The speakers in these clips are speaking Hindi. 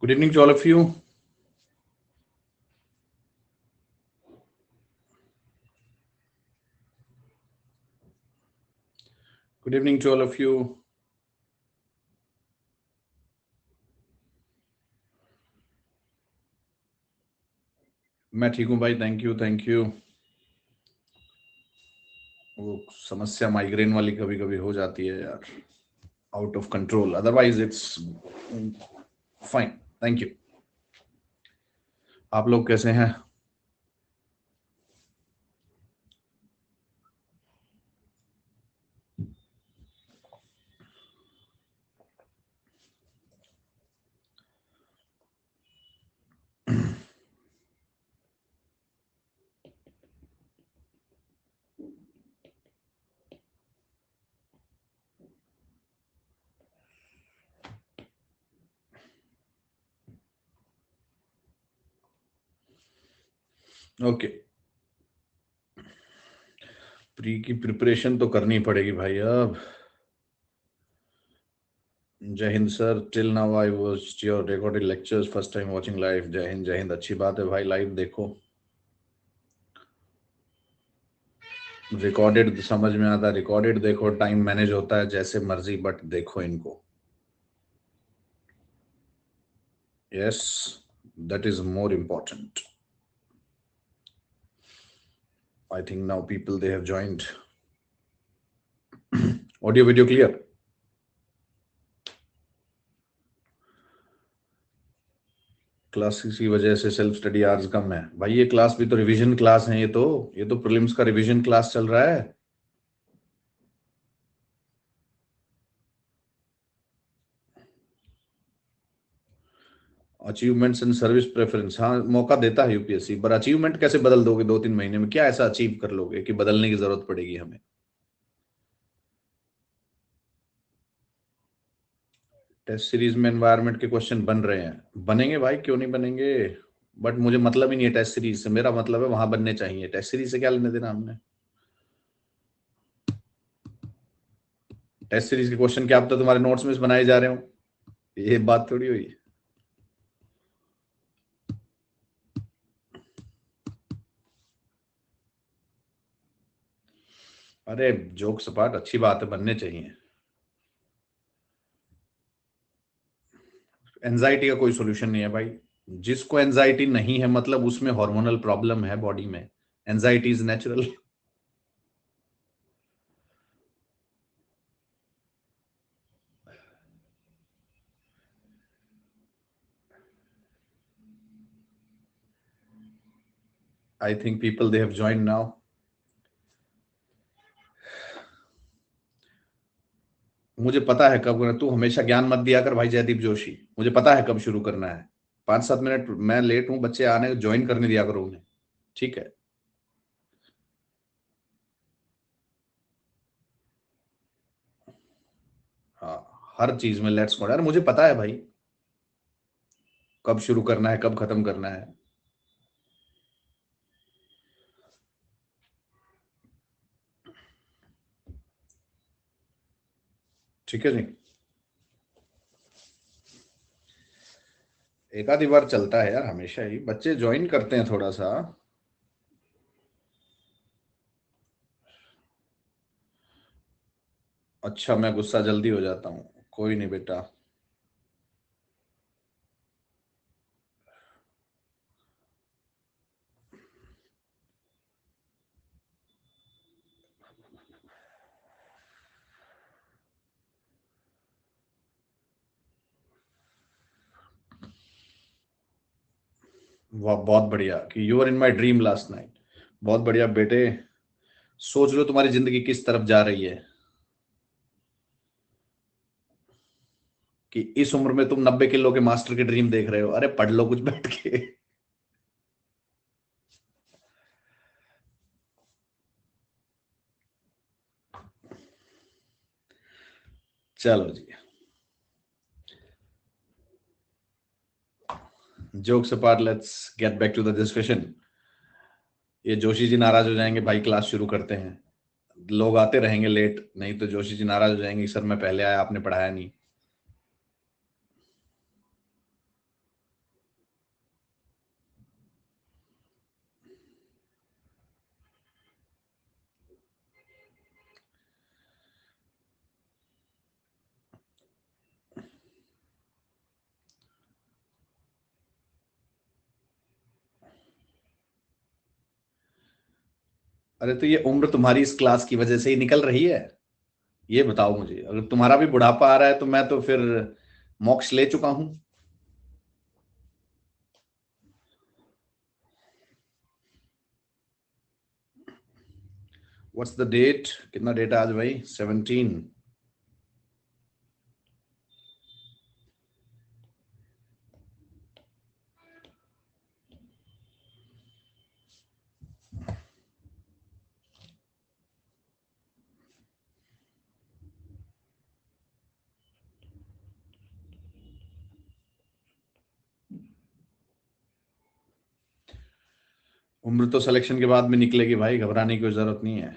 Good evening to all of you. Good evening to all of you. मैं ठीक हूँ भाई, थैंक यू। वो समस्या माइग्रेन वाली कभी कभी हो जाती है यार, out of control, otherwise it's fine. Thank you. आप लोग कैसे हैं? ओके, प्री की प्रिपरेशन तो करनी पड़ेगी भाई अब। जय Hind sir, till now I watched your recorded lectures, first time watching live. जय हिंद जय हिंद, अच्छी बात है भाई, लाइव देखो। रिकॉर्डेड समझ में आता है, रिकॉर्डेड देखो, टाइम मैनेज होता है जैसे मर्जी, बट देखो इनको। Yes, that is more important. I think now people they have joined. Audio video clear? Class की वजह से सेल्फ स्टडी आवर्स कम है भाई। ये क्लास भी तो रिवीजन क्लास है, ये तो प्रीलिम्स का रिवीजन क्लास चल रहा है। अचीवमेंट्स एंड सर्विस प्रेफरेंस, हाँ मौका देता है यूपीएससी, पर अचीवमेंट कैसे बदल दोगे 2-3 महीने में? क्या ऐसा अचीव कर लोगे कि बदलने की जरूरत पड़ेगी हमें? टेस्ट सीरीज में एनवायरनमेंट के क्वेश्चन बन रहे हैं, बनेंगे भाई, क्यों नहीं बनेंगे। बट मुझे मतलब ही नहीं है टेस्ट सीरीज से, मेरा मतलब है वहां बनने चाहिए। टेस्ट सीरीज से क्या लेने देना हमने? टेस्ट सीरीज के क्वेश्चन क्या आप तो तुम्हारे नोट्स में बनाए जा रहे हो? ये बात थोड़ी हुई। अरे जोक सपाट अच्छी बात है, बनने चाहिए। एंजाइटी का कोई सोल्यूशन नहीं है भाई। जिसको एंजाइटी नहीं है मतलब उसमें हार्मोनल प्रॉब्लम है बॉडी में। Anxiety is natural. I think people they have joined now. मुझे पता है कब करना, तू हमेशा ज्ञान मत दिया कर भाई जयदीप जोशी, मुझे पता है कब शुरू करना है। 5-7 मिनट मैं लेट हूं, बच्चे आने ज्वाइन करने दिया करो उन्हें, ठीक है? हाँ, हर चीज में लेट्स गो यार, मुझे पता है भाई कब शुरू करना है कब खत्म करना है। ठीक है जी। एक आधी बार चलता है यार, हमेशा ही बच्चे ज्वाइन करते हैं थोड़ा सा। अच्छा, मैं गुस्सा जल्दी हो जाता हूँ, कोई नहीं बेटा। वाह, बहुत बढ़िया कि you are in my dream last night. बहुत बढ़िया बेटे। सोच लो तुम्हारी जिंदगी किस तरफ जा रही है, कि इस उम्र में तुम 90 किलो के मास्टर के ड्रीम देख रहे हो। अरे पढ़ लो कुछ बैठ के। चलो जी, jokes apart, let's get back to the discussion. ये जोशी जी नाराज हो जाएंगे भाई, क्लास शुरू करते हैं। लोग आते रहेंगे लेट, नहीं तो जोशी जी नाराज हो जाएंगे, सर मैं पहले आया आपने पढ़ाया नहीं। अरे तो ये उम्र तुम्हारी इस क्लास की वजह से ही निकल रही है, ये बताओ मुझे। अगर तुम्हारा भी बुढ़ापा आ रहा है तो मैं तो फिर मोक्ष ले चुका हूं। व्हाट्स द डेट, कितना डेट है आज भाई? 17। उम्र तो सिलेक्शन के बाद में निकलेगी भाई, घबराने की कोई जरूरत नहीं है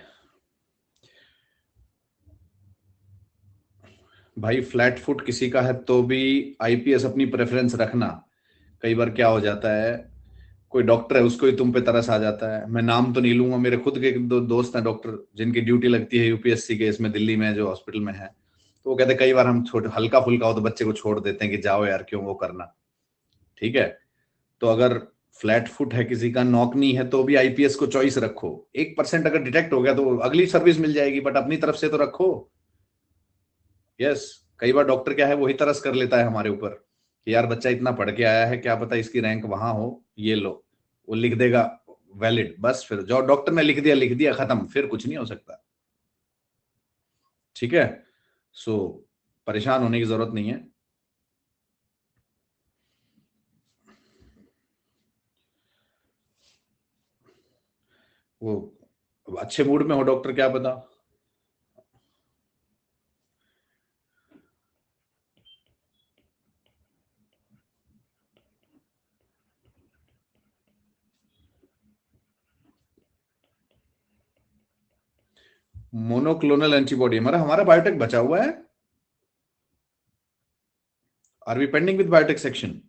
भाई। फ्लैट फुट किसी का है तो भी आईपीएस अपनी प्रेफरेंस रखना। कई बार क्या हो जाता है, कोई डॉक्टर है उसको ही तुम पे तरस आ जाता है। मैं नाम तो नहीं लूंगा, मेरे खुद के दो दोस्त हैं डॉक्टर जिनकी ड्यूटी लगती है यूपीएससी के इसमें दिल्ली में जो हॉस्पिटल में है। तो वो कहते हैं कई बार हम छोटे हल्का फुल्का हो तो बच्चे को छोड़ देते हैं कि जाओ यार क्यों वो करना। ठीक है, तो अगर फ्लैट फुट है किसी का, नौकनी है, तो भी आईपीएस को चॉइस रखो। 1% अगर डिटेक्ट हो गया तो अगली सर्विस मिल जाएगी, बट अपनी तरफ से तो रखो। यस। कई बार डॉक्टर क्या है वही तरस कर लेता है हमारे ऊपर कि यार बच्चा इतना पढ़ के आया है, क्या पता इसकी रैंक वहां हो, ये लो, वो लिख देगा वैलिड, बस फिर जो डॉक्टर ने लिख दिया खत्म, फिर कुछ नहीं हो सकता। ठीक है, सो परेशान होने की जरूरत नहीं है। वो अच्छे मूड में हो डॉक्टर, क्या पता। मोनोक्लोनल एंटीबॉडी, हमारा हमारा बायोटेक बचा हुआ है। Are we pending with biotech section?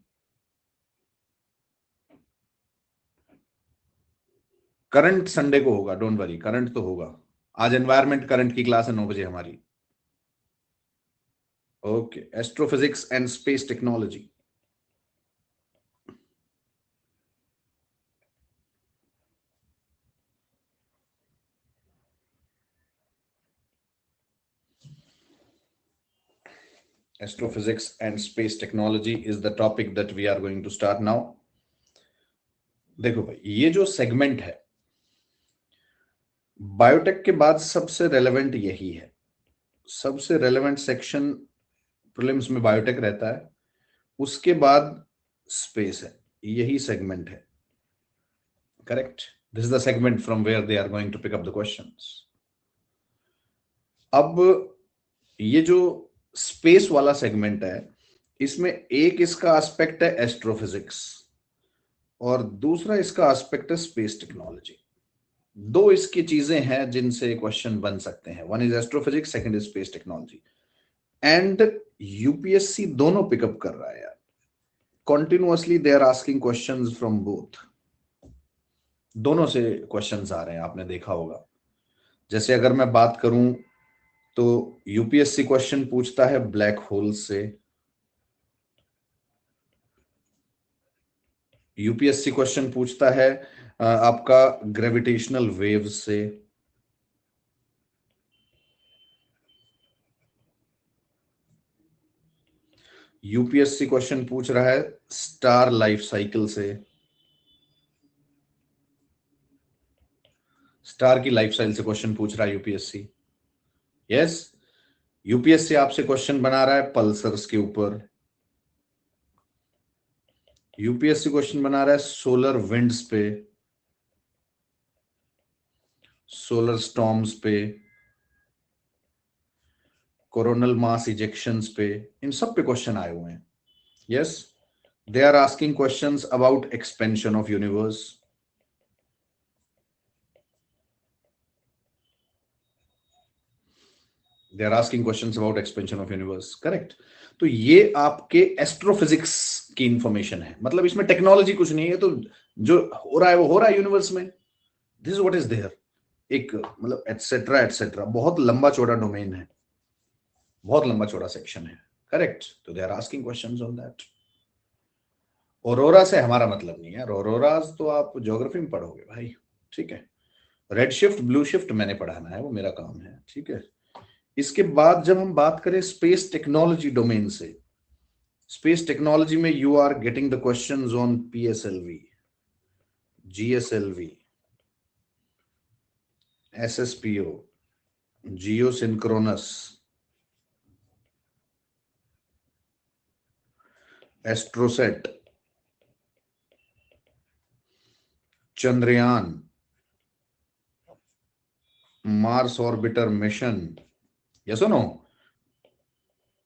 Current Sunday को होगा, डोंट वरी, करंट तो होगा। आज एनवायरमेंट करंट की क्लास है 9 बजे हमारी। Okay, astrophysics and space technology. Astrophysics and space technology is the topic that we are going to start now. देखो भाई, ये जो सेगमेंट है बायोटेक के बाद सबसे रेलेवेंट यही है। सबसे रेलेवेंट सेक्शन प्रीलिम्स में बायोटेक रहता है, उसके बाद स्पेस है, यही सेगमेंट है। Correct, this is the segment from where they are going to pick up the questions. अब ये जो स्पेस वाला सेगमेंट है, इसमें एक इसका एस्पेक्ट है एस्ट्रोफिजिक्स और दूसरा इसका एस्पेक्ट है स्पेस टेक्नोलॉजी। दो इसकी चीजें हैं जिनसे क्वेश्चन बन सकते हैं, one is astrophysics, second is space technology. And UPSC दोनों पिकअप कर रहा है यार, continuously they are asking questions from both. दोनों से क्वेश्चंस आ रहे हैं, आपने देखा होगा। जैसे अगर मैं बात करूं तो यूपीएससी क्वेश्चन पूछता है ब्लैक होल से, यूपीएससी क्वेश्चन पूछता है आपका ग्रेविटेशनल वेव्स से, यूपीएससी क्वेश्चन पूछ रहा है स्टार लाइफ साइकिल से, स्टार की लाइफ साइकिल से क्वेश्चन पूछ रहा है यूपीएससी। यस, यूपीएससी आपसे क्वेश्चन बना रहा है पल्सर्स के ऊपर, यूपीएससी क्वेश्चन बना रहा है सोलर विंड्स पे, सोलर स्टॉर्म्स पे, कोरोनल मास इजेक्शंस पे, इन सब पे क्वेश्चन आए हुए हैं। Yes, they are asking questions about expansion of universe, they are asking questions about expansion of universe. Correct, तो ये आपके एस्ट्रोफिजिक्स की इंफॉर्मेशन है, मतलब इसमें टेक्नोलॉजी कुछ नहीं है, तो जो हो रहा है वो हो रहा है यूनिवर्स में, this is what is there. एक मतलब एटसेट्रा एटसेट्रा, बहुत लंबा चौड़ा डोमेन है, बहुत लंबा चौड़ा सेक्शन है। करेक्ट, तो they are asking questions on that. Aurora से हमारा मतलब नहीं है, औरोरा तो आप ज्योग्राफी में पढ़ोगे भाई। ठीक है, रेड शिफ्ट ब्लू शिफ्ट मैंने पढ़ाना है, वो मेरा काम है, ठीक है। इसके बाद जब हम बात करें स्पेस टेक्नोलॉजी डोमेन से, स्पेस टेक्नोलॉजी में you are getting the questions on PSLV, GSLV, SSPO, geosynchronous, AstroSat, Chandrayaan, Mars Orbiter Mission, yes और नो,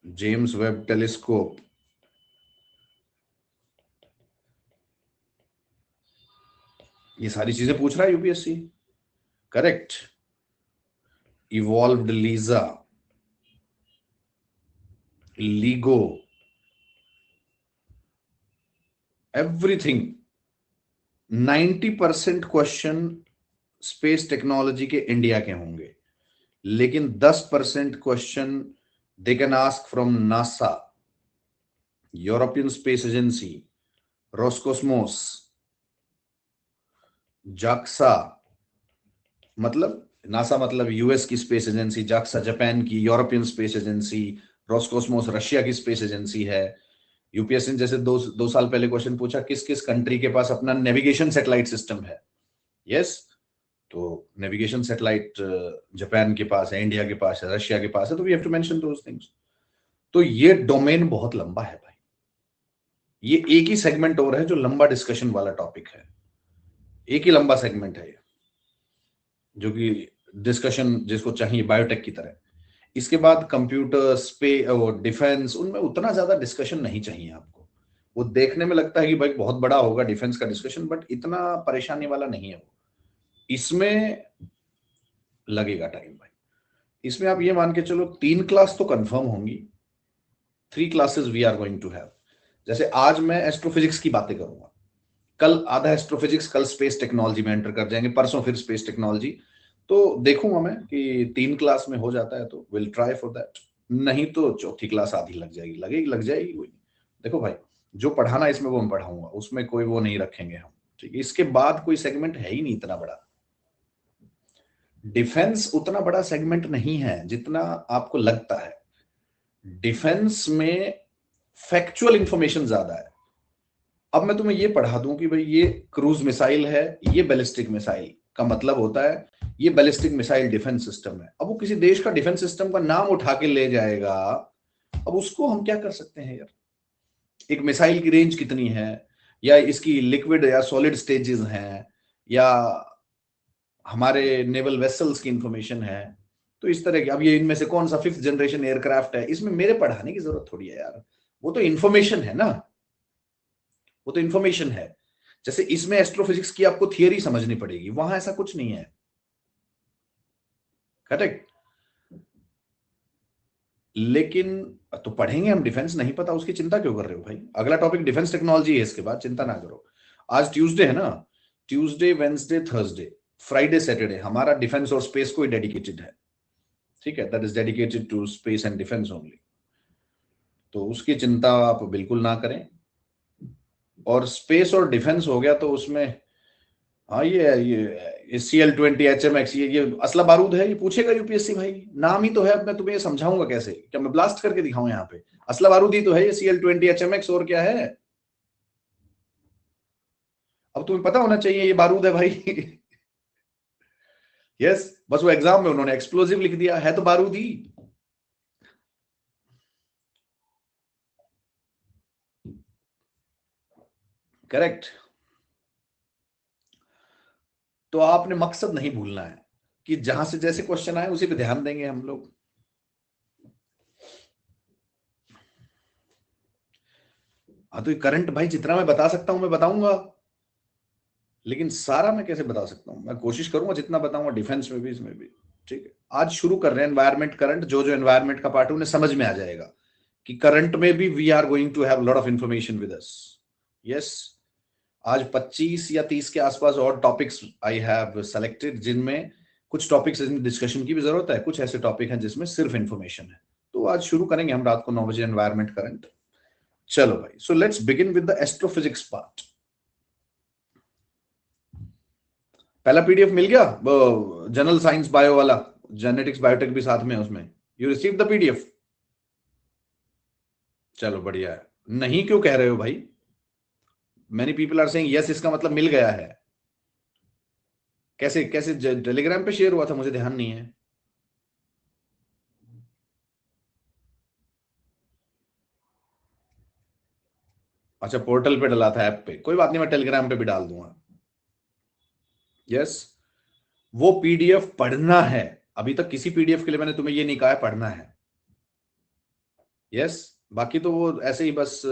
जेम्स वेब टेलीस्कोप, ये सारी चीजें पूछ रहा है UPSC. Correct. Evolved LISA, LIGO, everything. 90% question space technology के इंडिया के होंगे, लेकिन 10% question they can ask from NASA, European Space Agency, Roscosmos, JAXA, मतलब नासा मतलब यूएस की स्पेस एजेंसी, जाक्सा जापान की, European Space Agency, Roscosmos Russia की स्पेस एजेंसी है। यूपीएससी ने जैसे दो साल पहले क्वेश्चन पूछा किस किस कंट्री के पास अपना नेविगेशन सैटेलाइट सिस्टम है, यस, तो नेविगेशन सैटेलाइट जापान के पास है, इंडिया के पास है, रशिया के पास है, तो we have to mention those things. तो ये डोमेन बहुत लंबा है भाई, ये एक ही सेगमेंट और है जो लंबा डिस्कशन वाला टॉपिक है, एक ही लंबा सेगमेंट है ये, जो कि डिस्कशन जिसको चाहिए बायोटेक की तरह। इसके बाद कंप्यूटर, स्पेस और डिफेंस, उनमें उतना ज्यादा डिस्कशन नहीं चाहिए आपको। वो देखने में लगता है कि भाई बहुत बड़ा होगा डिफेंस का डिस्कशन, बट इतना परेशानी वाला नहीं है वो। इसमें लगेगा टाइम भाई। इसमें आप ये मान के चलो 3 क्लास तो कंफर्म होंगी, 3 classes we are going to have. जैसे आज मैं एस्ट्रोफिजिक्स की बातें करूंगा, कल आधा एस्ट्रोफिजिक्स, कल स्पेस टेक्नोलॉजी में एंटर कर जाएंगे, परसों फिर स्पेस टेक्नोलॉजी। तो देखूंगा मैं कि 3 क्लास में हो जाता है तो विल ट्राई फॉर दैट, नहीं तो चौथी क्लास आधी लग जाएगी, लगेगी लग जाएगी कोई। देखो भाई, जो पढ़ाना इसमें वो मैं पढ़ाऊंगा, उसमें कोई वो नहीं रखेंगे हम, ठीक है। इसके बाद कोई सेगमेंट है ही नहीं इतना बड़ा। डिफेंस उतना बड़ा सेगमेंट नहीं है जितना आपको लगता है। डिफेंस में फैक्चुअल इंफॉर्मेशन ज्यादा है। अब मैं तुम्हें ये पढ़ा दूं कि भाई ये क्रूज मिसाइल है, ये बैलिस्टिक मिसाइल का मतलब होता है ये बैलिस्टिक मिसाइल डिफेंस सिस्टम है। अब वो किसी देश का डिफेंस सिस्टम का नाम उठा के ले जाएगा, अब उसको हम क्या कर सकते हैं यार। एक मिसाइल की रेंज कितनी है, या इसकी लिक्विड या सॉलिड स्टेजेस हैं, या हमारे नेवल वेसल्स की इंफॉर्मेशन है, तो इस तरह की। अब ये इनमें से कौन सा 5th जनरेशन एयरक्राफ्ट है, इसमें मेरे पढ़ाने की जरूरत थोड़ी है यार, वो तो इंफॉर्मेशन है ना, वो तो इंफॉर्मेशन है। जैसे इसमें एस्ट्रोफिजिक्स की आपको थियरी समझनी पड़ेगी, वहां ऐसा कुछ नहीं है। करेक्ट। लेकिन तो पढ़ेंगे हम डिफेंस, नहीं पता उसकी चिंता क्यों कर रहे हो भाई। अगला टॉपिक डिफेंस टेक्नोलॉजी है, इसके बाद चिंता ना करो। आज ट्यूसडे है ना, Tuesday Wednesday Thursday Friday Saturday हमारा डिफेंस और स्पेस को ही डेडिकेटेड है, ठीक है। That is dedicated to space and defence only, तो उसकी चिंता आप बिल्कुल ना करें। और स्पेस और डिफेंस हो गया तो उसमें, हाँ ये CL-20 HMX, ये असला बारूद है, ये पूछेगा यूपीएससी भाई, नाम ही तो है। अब मैं तुम्हें ये समझाऊंगा कैसे, क्या मैं ब्लास्ट करके दिखाऊं यहाँ पे। असला बारूद ही तो है ये CL-20 HMX, और क्या है। अब तुम्हें पता होना चाहिए ये बारूद है भाई। यस, बस वो एग्जाम में उन्होंने एक्सप्लोजिव लिख दिया, है तो बारूद ही। करेक्ट। तो आपने मकसद नहीं भूलना है कि जहां से जैसे क्वेश्चन आए उसी पे ध्यान देंगे हम लोग। हाँ, तो करंट भाई जितना मैं बता सकता हूं मैं बताऊंगा, लेकिन सारा मैं कैसे बता सकता हूं। मैं कोशिश करूंगा जितना बताऊंगा, डिफेंस में भी, इसमें भी, ठीक है। आज शुरू कर रहे हैं एनवायरमेंट करंट, जो जो एनवायरमेंट का पार्ट है उन्हें समझ में आ जाएगा कि करंट में भी we are going to have lot of information with us. Yes, आज 25 या 30 के आसपास और टॉपिक्स आई हैव सेलेक्टेड, जिनमें कुछ टॉपिक्स डिस्कशन की भी जरूरत है, कुछ ऐसे टॉपिक हैं जिसमें सिर्फ इंफॉर्मेशन है। तो आज शुरू करेंगे हम रात को 9 बजे एनवायरमेंट करंट। चलो भाई, so let's begin with the astrophysics part. पहला पीडीएफ मिल गया, वो जनरल साइंस बायो वाला, जेनेटिक्स बायोटेक भी साथ में है उसमें, यू रिसीव द पीडीएफ? चलो बढ़िया है। नहीं क्यों कह रहे हो भाई? Many people are saying yes, इसका मतलब मिल गया है। कैसे कैसे टेलीग्राम पे शेयर हुआ था, मुझे ध्यान नहीं है। अच्छा, पोर्टल पे डला था, ऐप पे, कोई बात नहीं, मैं टेलीग्राम पे भी डाल दूंगा। यस, वो पीडीएफ पढ़ना है। अभी तक किसी पीडीएफ के लिए मैंने तुम्हें ये नहीं कहा है पढ़ना है। यस, बाकी तो वो ऐसे ही बस,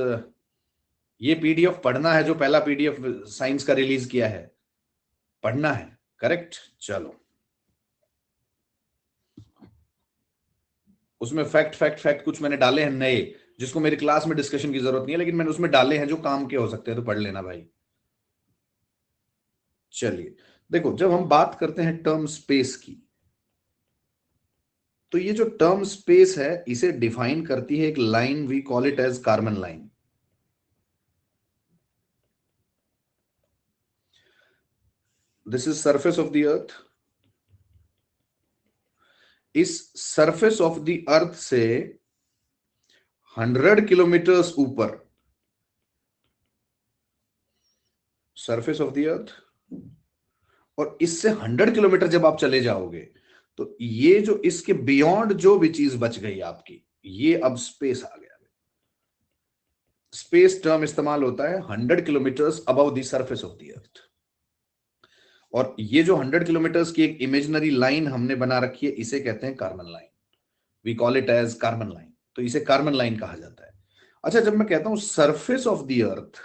ये पीडीएफ पढ़ना है, जो पहला पीडीएफ साइंस का रिलीज किया है, पढ़ना है। करेक्ट। चलो, उसमें फैक्ट फैक्ट फैक्ट कुछ मैंने डाले हैं नए, जिसको मेरी क्लास में डिस्कशन की जरूरत नहीं है, लेकिन मैंने उसमें डाले हैं जो काम के हो सकते हैं, तो पढ़ लेना भाई। चलिए देखो, जब हम बात करते हैं टर्म स्पेस की, तो ये जो टर्म स्पेस है इसे डिफाइन करती है एक line, we call it as carbon line. This is surface of the earth. इस सरफेस ऑफ द अर्थ से 100 किलोमीटर्स ऊपर, सरफेस ऑफ द अर्थ, और इससे 100 किलोमीटर जब आप चले जाओगे, तो ये जो इसके बियॉन्ड जो भी चीज बच गई आपकी, ये अब स्पेस आ गया। स्पेस टर्म इस्तेमाल होता है 100 kilometres above the surface of the अर्थ। और ये जो 100 किलोमीटर्स की एक इमेजिनरी लाइन हमने बना रखी है, इसे कहते हैं carbon line. We call it as carbon line, तो इसे कार्बन लाइन कहा जाता है। अच्छा, जब मैं कहता हूं सरफेस ऑफ द अर्थ,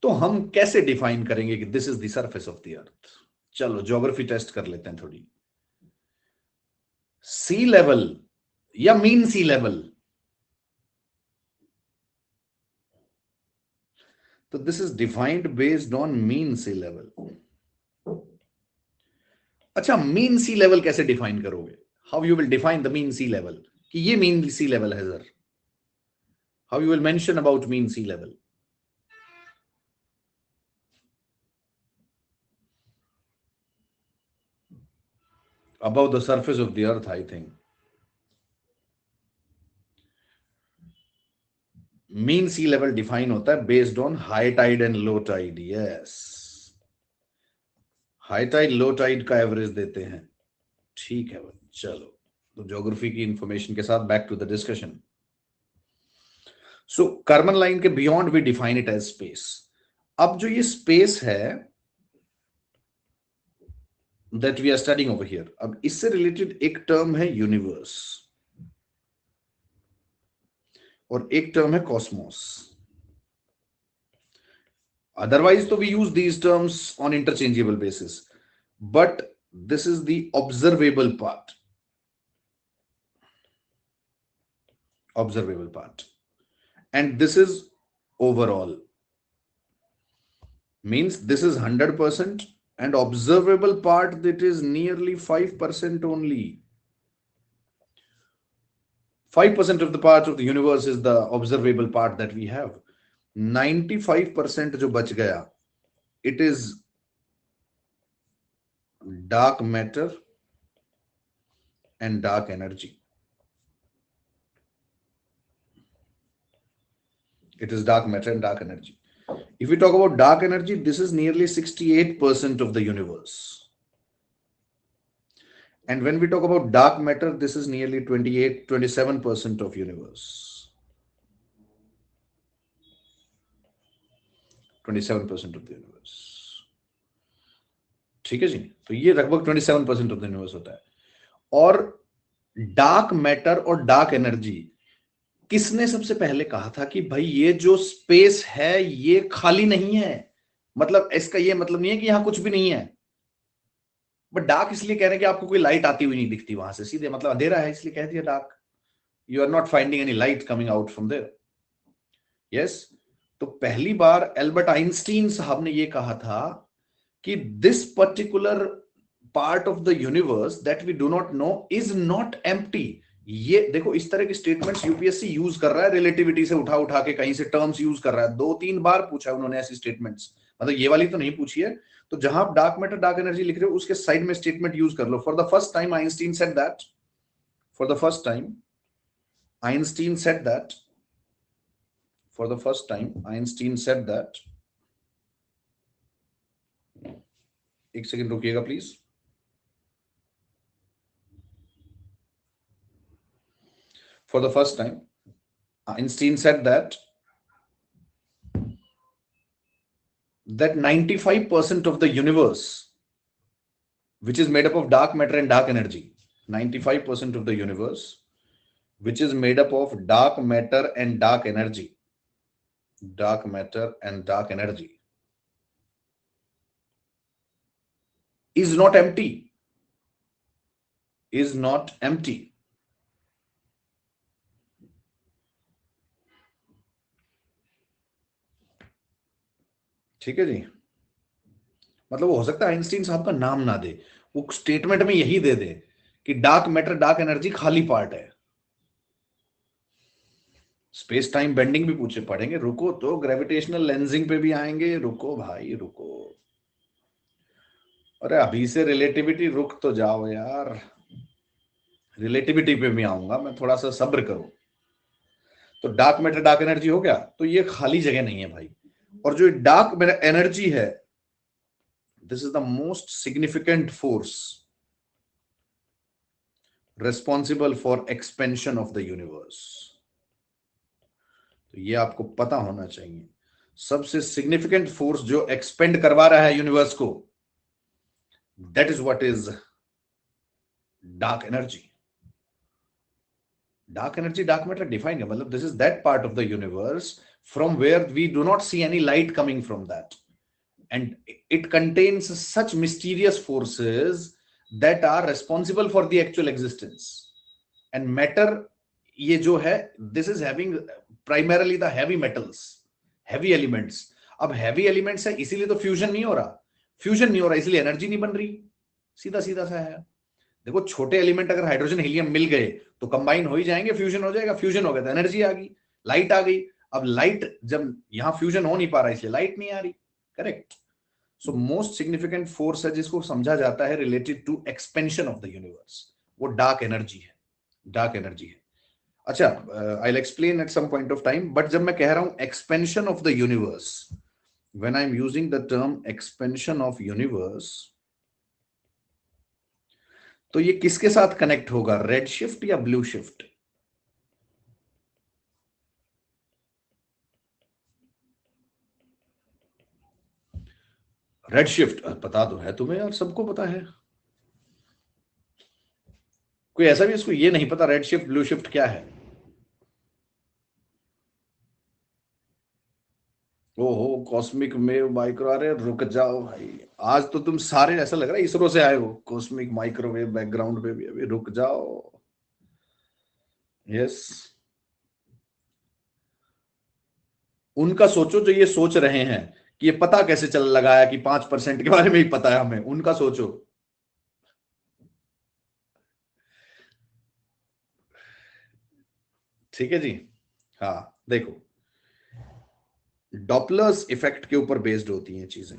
तो हम कैसे डिफाइन करेंगे कि this is the surface of the earth? चलो ज्योग्राफी टेस्ट कर लेते हैं थोड़ी। सी लेवल या मीन सी लेवल? तो this is defined based on mean sea level. अच्छा, मीन सी लेवल कैसे डिफाइन करोगे? How you will define the mean sea level, कि ये मीन सी लेवल है sir? How you will mention about mean sea level? above the surface of the earth, I think. Mean sea level define होता है based on high tide and low tide. Yes, high tide low tide का एवरेज देते हैं। ठीक है भाई, चलो, तो ज्योग्राफी की इंफॉर्मेशन के साथ back to the discussion. So carbon line के beyond we define it as space. अब जो ये स्पेस है that we are studying over here, अब इससे रिलेटेड एक टर्म है यूनिवर्स, और एक टर्म है कॉस्मोस। Otherwise, तो we use these terms on interchangeable basis, but this is the observable part. Observable part, and this is overall. Means this is 100%, and observable part that is nearly 5% only. 5% of the part of the universe is the observable part that we have. 95% जो बच गया, it is dark matter and dark energy. It is dark matter and dark energy. If we talk about dark energy, this is nearly 68% of the universe. And when we talk about dark matter, this is nearly 27% of universe. 27% of the universe. ठीक है जी, तो ये लगभग 27% ऑफ द यूनिवर्स होता है। और डार्क मैटर और डार्क एनर्जी, किसने सबसे पहले कहा था कि भाई ये जो स्पेस है ये खाली नहीं है? मतलब इसका ये मतलब नहीं है कि यहां कुछ भी नहीं है, बट डार्क इसलिए कह रहे हैं कि आपको कोई लाइट आती हुई नहीं दिखती वहां से, सीधे मतलब अंधेरा है इसलिए कह दिया dark. You are not finding any light coming out from there. Yes, तो पहली बार एल्बर्ट आइंस्टीन साहब ने ये कहा था कि this particular part of the universe that we do not know is not empty. ये देखो इस तरह के स्टेटमेंट्स यूपीएससी यूज कर रहा है, रिलेटिविटी से उठा उठा के कहीं से टर्म्स यूज कर रहा है। 2-3 बार पूछा उन्होंने ऐसी स्टेटमेंट्स, मतलब ये वाली तो नहीं पूछी है। तो जहां आप डार्क मैटर डार्क एनर्जी लिख रहे हो उसके साइड में स्टेटमेंट यूज कर लो। For the first time Einstein said that, for the first time Einstein said that, for the first time Einstein said that, एक सेकंड रुकिएगा please. For the first time, Einstein said that 95% of the universe, which is made up of dark matter and dark energy, 95% of the universe, which is made up of dark matter and dark energy, dark matter and dark energy, is not empty, is not empty. ठीक है जी। मतलब वो हो सकता है आइंस्टीन साहब का नाम ना दे, वो स्टेटमेंट में यही दे दे कि डार्क मैटर डार्क एनर्जी खाली पार्ट है। स्पेस टाइम बेंडिंग भी पूछे पढ़ेंगे, रुको तो ग्रेविटेशनल लेंसिंग पे भी आएंगे, रुको भाई रुको। अरे अभी से रिलेटिविटी, रुक तो जाओ यार, रिलेटिविटी पे भी आऊंगा मैं, थोड़ा सा सब्र करो। तो डार्क मैटर डार्क एनर्जी हो गया, तो ये खाली जगह नहीं है भाई। और जो डार्क एनर्जी है, this is the most significant force responsible for expansion of the universe. तो ये आपको पता होना चाहिए, सबसे सिग्निफिकेंट फोर्स जो एक्सपेंड करवा रहा है यूनिवर्स को, that is what is dark energy. Dark energy dark matter define है, मतलब this is that part of the universe from where we do not see any light coming from that, and it contains such mysterious forces that are responsible for the actual existence. And matter ये जो है, this is having primarily the heavy metals, heavy elements. अब हैवी एलिमेंट्स है इसीलिए तो फ्यूजन नहीं हो रहा, फ्यूजन नहीं हो रहा इसलिए एनर्जी नहीं बन रही, सीधा सीधा सा है। देखो छोटे एलिमेंट अगर हाइड्रोजन हीलियम मिल गए तो कंबाइन हो ही जाएंगे, फ्यूजन हो जाएगा, फ्यूजन हो गया तो एनर्जी आ गई, लाइट आ गई। अब लाइट जब यहां फ्यूजन हो नहीं पा रहा इसलिए लाइट नहीं आ रही, correct. So most significant force है जिसको समझा जाता है related to expansion of the universe, वो डार्क एनर्जी है, डार्क एनर्जी है। अच्छा, I will explain at some point of time, but जब मैं कह रहा हूं expansion of the universe, when I am using the term expansion of universe, तो ये किसके साथ कनेक्ट होगा, रेड शिफ्ट या ब्लू शिफ्ट? रेड शिफ्ट पता तो है तुम्हें यार, सबको पता है। कोई ऐसा भी इसको ये नहीं पता रेड शिफ्ट ब्लू शिफ्ट क्या है? ओहो, कॉस्मिक वेव माइक्रो, अरे रुक जाओ भाई, आज तो तुम सारे ऐसा लग रहा है इसरो से आए हो, कॉस्मिक माइक्रोवेव बैकग्राउंड पे भी, अभी रुक जाओ। यस, उनका सोचो जो ये सोच रहे हैं कि ये पता कैसे चल लगाया कि 5% के बारे में ही पता है हमें, उनका सोचो। ठीक है जी। हाँ देखो, डॉपलर्स इफेक्ट के ऊपर बेस्ड होती हैं चीजें।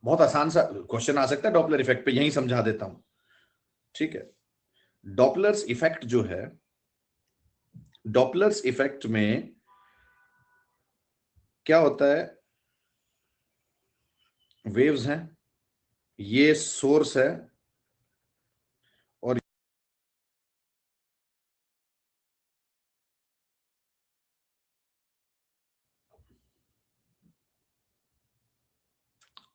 बहुत आसान सा क्वेश्चन आ सकता है डॉपलर इफेक्ट पे, यही समझा देता हूं। ठीक है, डॉपलर्स इफेक्ट जो है, डॉपलर्स इफेक्ट में क्या होता है, वेव्स हैं, ये सोर्स है, और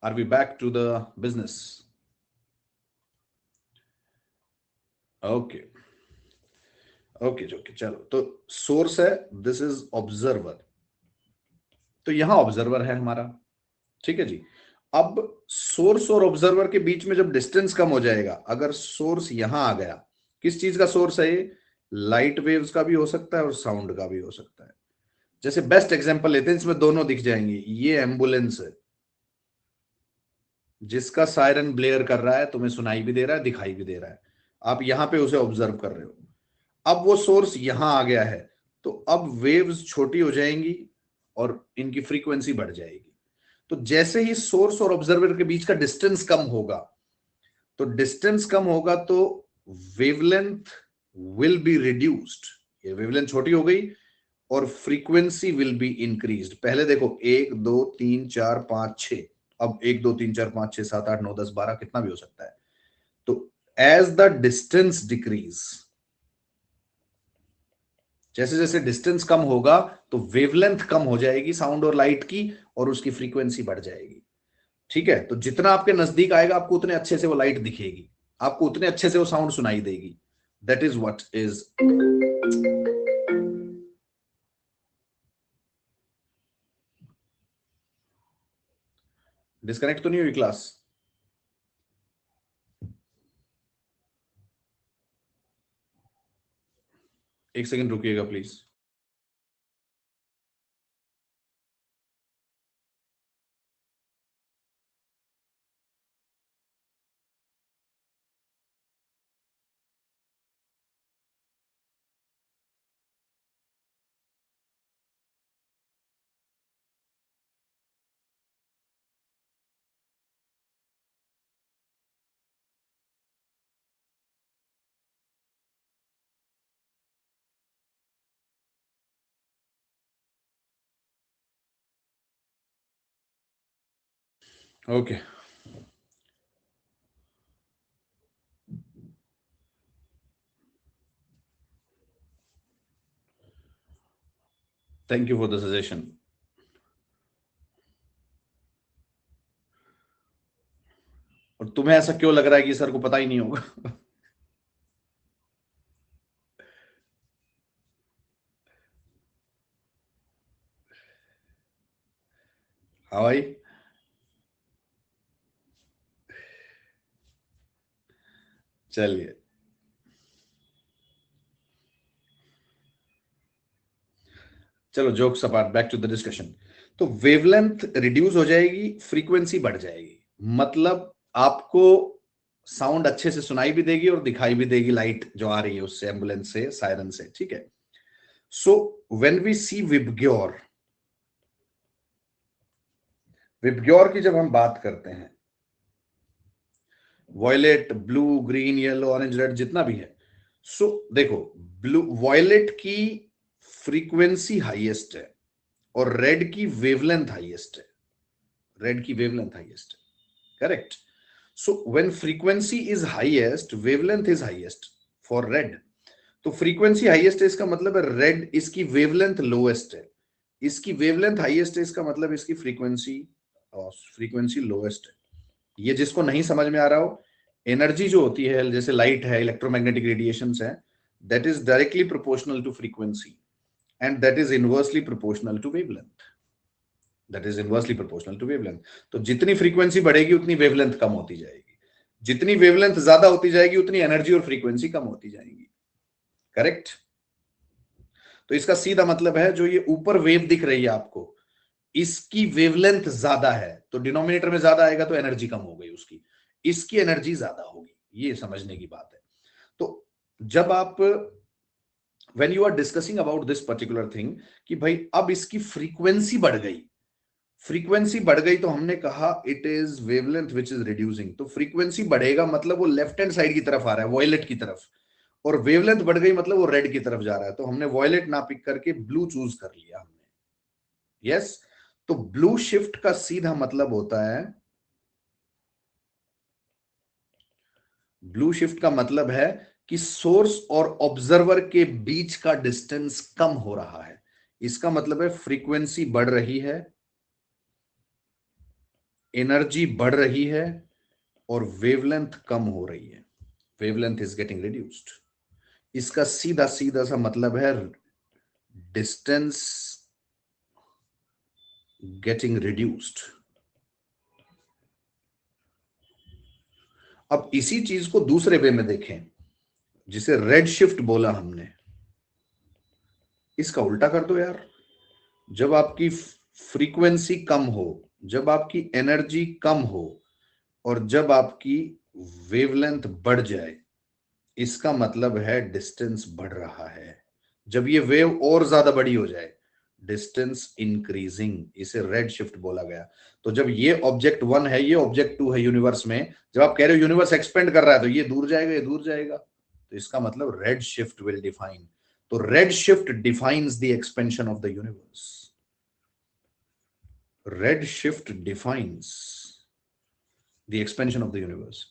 are we back to the business? Okay okay okay, चलो तो सोर्स है, दिस इज ऑब्जर्वर, तो यहां ऑब्जर्वर है हमारा। ठीक है जी। अब सोर्स और ऑब्जर्वर के बीच में जब डिस्टेंस कम हो जाएगा, अगर सोर्स यहां आ गया, किस चीज का सोर्स है ये, लाइट वेव्स का भी हो सकता है और साउंड का भी हो सकता है। जैसे बेस्ट एग्जांपल लेते हैं, इसमें दोनों दिख जाएंगे, ये एम्बुलेंस है, जिसका सायरन ब्लेयर कर रहा है, तुम्हें सुनाई भी दे रहा है, दिखाई भी दे रहा है, आप यहां पे उसे ऑब्जर्व कर रहे हो। अब वो सोर्स यहां आ गया है, तो अब वेव्स छोटी हो जाएंगी और इनकी फ्रीक्वेंसी बढ़ जाएगी। तो जैसे ही सोर्स और ऑब्जर्वर के बीच का डिस्टेंस कम होगा, तो डिस्टेंस कम होगा तो वेवलेंथ विल बी रिड्यूस्ड, ये वेवलेंथ छोटी हो गई और फ्रीक्वेंसी विल बी इंक्रीज्ड। पहले देखो 1 2 3 4 5 6, अब 1 2 3 4 5 6 7 8 9 10 12 कितना भी हो सकता है। तो एज द डिस्टेंस डिक्रीज, जैसे जैसे डिस्टेंस कम होगा तो वेवलेंथ कम हो जाएगी साउंड और लाइट की, और उसकी फ्रीक्वेंसी बढ़ जाएगी। ठीक है, तो जितना आपके नजदीक आएगा आपको उतने अच्छे से वो लाइट दिखेगी, आपको उतने अच्छे से वो साउंड सुनाई देगी। That is what is. Disconnect तो नहीं हुई क्लास? एक सेकंड रुकिएगा please. Okay, thank you for the suggestion. और तुम्हें ऐसा क्यों लग रहा है कि सर को पता ही नहीं होगा? हाँ भाई, चलिए, चलो jokes apart, back to the discussion. तो वेवलेंथ रिड्यूस हो जाएगी, फ्रीक्वेंसी बढ़ जाएगी, मतलब आपको साउंड अच्छे से सुनाई भी देगी और दिखाई भी देगी, लाइट जो आ रही है उससे, एम्बुलेंस से, सायरन से। ठीक है, so when we see VIBGYOR, VIBGYOR की जब हम बात करते हैं, violet, blue, green, yellow, orange, red, जितना भी है, सो देखो, ब्लू वॉयलेट की फ्रीक्वेंसी हाईएस्ट है और रेड की वेवलेंथ हाईएस्ट है, रेड की वेवलेंथ हाईएस्ट है, correct. So when frequency is highest, wavelength is highest for red. तो फ्रीक्वेंसी हाईएस्ट है, इसका मतलब है रेड, इसकी वेवलेंथ लोएस्ट है, इसकी वेवलेंथ हाईएस्ट है, इसका मतलब इसकी फ्रीक्वेंसी फ्रीक्वेंसी लोएस्ट है। ये जिसको नहीं समझ में आ रहा हो, एनर्जी जो होती है, जैसे लाइट है, इलेक्ट्रोमैग्नेटिक रेडिएशंस है, that is directly proportional to frequency and that is inversely proportional to wavelength, that is inversely proportional to wavelength. तो जितनी फ्रीक्वेंसी बढ़ेगी उतनी वेवलेंथ कम होती जाएगी, जितनी वेवलेंथ ज्यादा होती जाएगी उतनी एनर्जी और फ्रीक्वेंसी कम होती जाएगी, करेक्ट। तो इसका सीधा मतलब है, जो ये ऊपर वेव दिख रही है आपको, इसकी वेवलेंथ ज्यादा है, तो डिनोमिनेटर में ज्यादा आएगा तो एनर्जी कम हो गई उसकी, इसकी एनर्जी ज्यादा होगी, ये समझने की बात है। तो जब आप when you are discussing about this particular thing कि भाई अब इसकी फ्रीक्वेंसी बढ़ गई, फ्रीक्वेंसी बढ़ गई, तो हमने कहा it is wavelength which is reducing, तो फ्रीक्वेंसी बढ़ेगा मतलब वो लेफ्ट हैंड साइड की तरफ आ रहा है, वॉयलेट की तरफ, और वेवलेंथ बढ़ गई मतलब वो रेड की तरफ जा रहा है, तो हमने वॉयलेट ना पिक करके ब्लू चूज कर लिया हमने, यस। तो ब्लू शिफ्ट का सीधा मतलब होता है, ब्लू शिफ्ट का मतलब है कि सोर्स और ऑब्जर्वर के बीच का डिस्टेंस कम हो रहा है, इसका मतलब है फ्रीक्वेंसी बढ़ रही है, एनर्जी बढ़ रही है और वेवलेंथ कम हो रही है, वेवलेंथ इज गेटिंग रिड्यूस्ड। इसका सीधा सीधा सा मतलब है डिस्टेंस गेटिंग रिड्यूस्ड। अब इसी चीज को दूसरे वे में देखें, जिसे रेड शिफ्ट बोला हमने, इसका उल्टा कर दो यार। जब आपकी फ्रीक्वेंसी कम हो, जब आपकी एनर्जी कम हो, और जब आपकी वेवलेंथ बढ़ जाए इसका मतलब है डिस्टेंस बढ़ रहा है। जब ये वेव और ज्यादा बड़ी हो जाए, डिस्टेंस इंक्रीजिंग, इसे रेड शिफ्ट बोला गया। तो जब ये ऑब्जेक्ट 1 है, ये ऑब्जेक्ट 2 है यूनिवर्स में, जब आप कह रहे हो यूनिवर्स एक्सपेंड कर रहा है तो ये दूर जाएगा, ये दूर जाएगा, तो इसका मतलब रेड शिफ्ट विल डिफाइन। तो red shift defines the expansion of the universe. Red shift defines the expansion of the universe.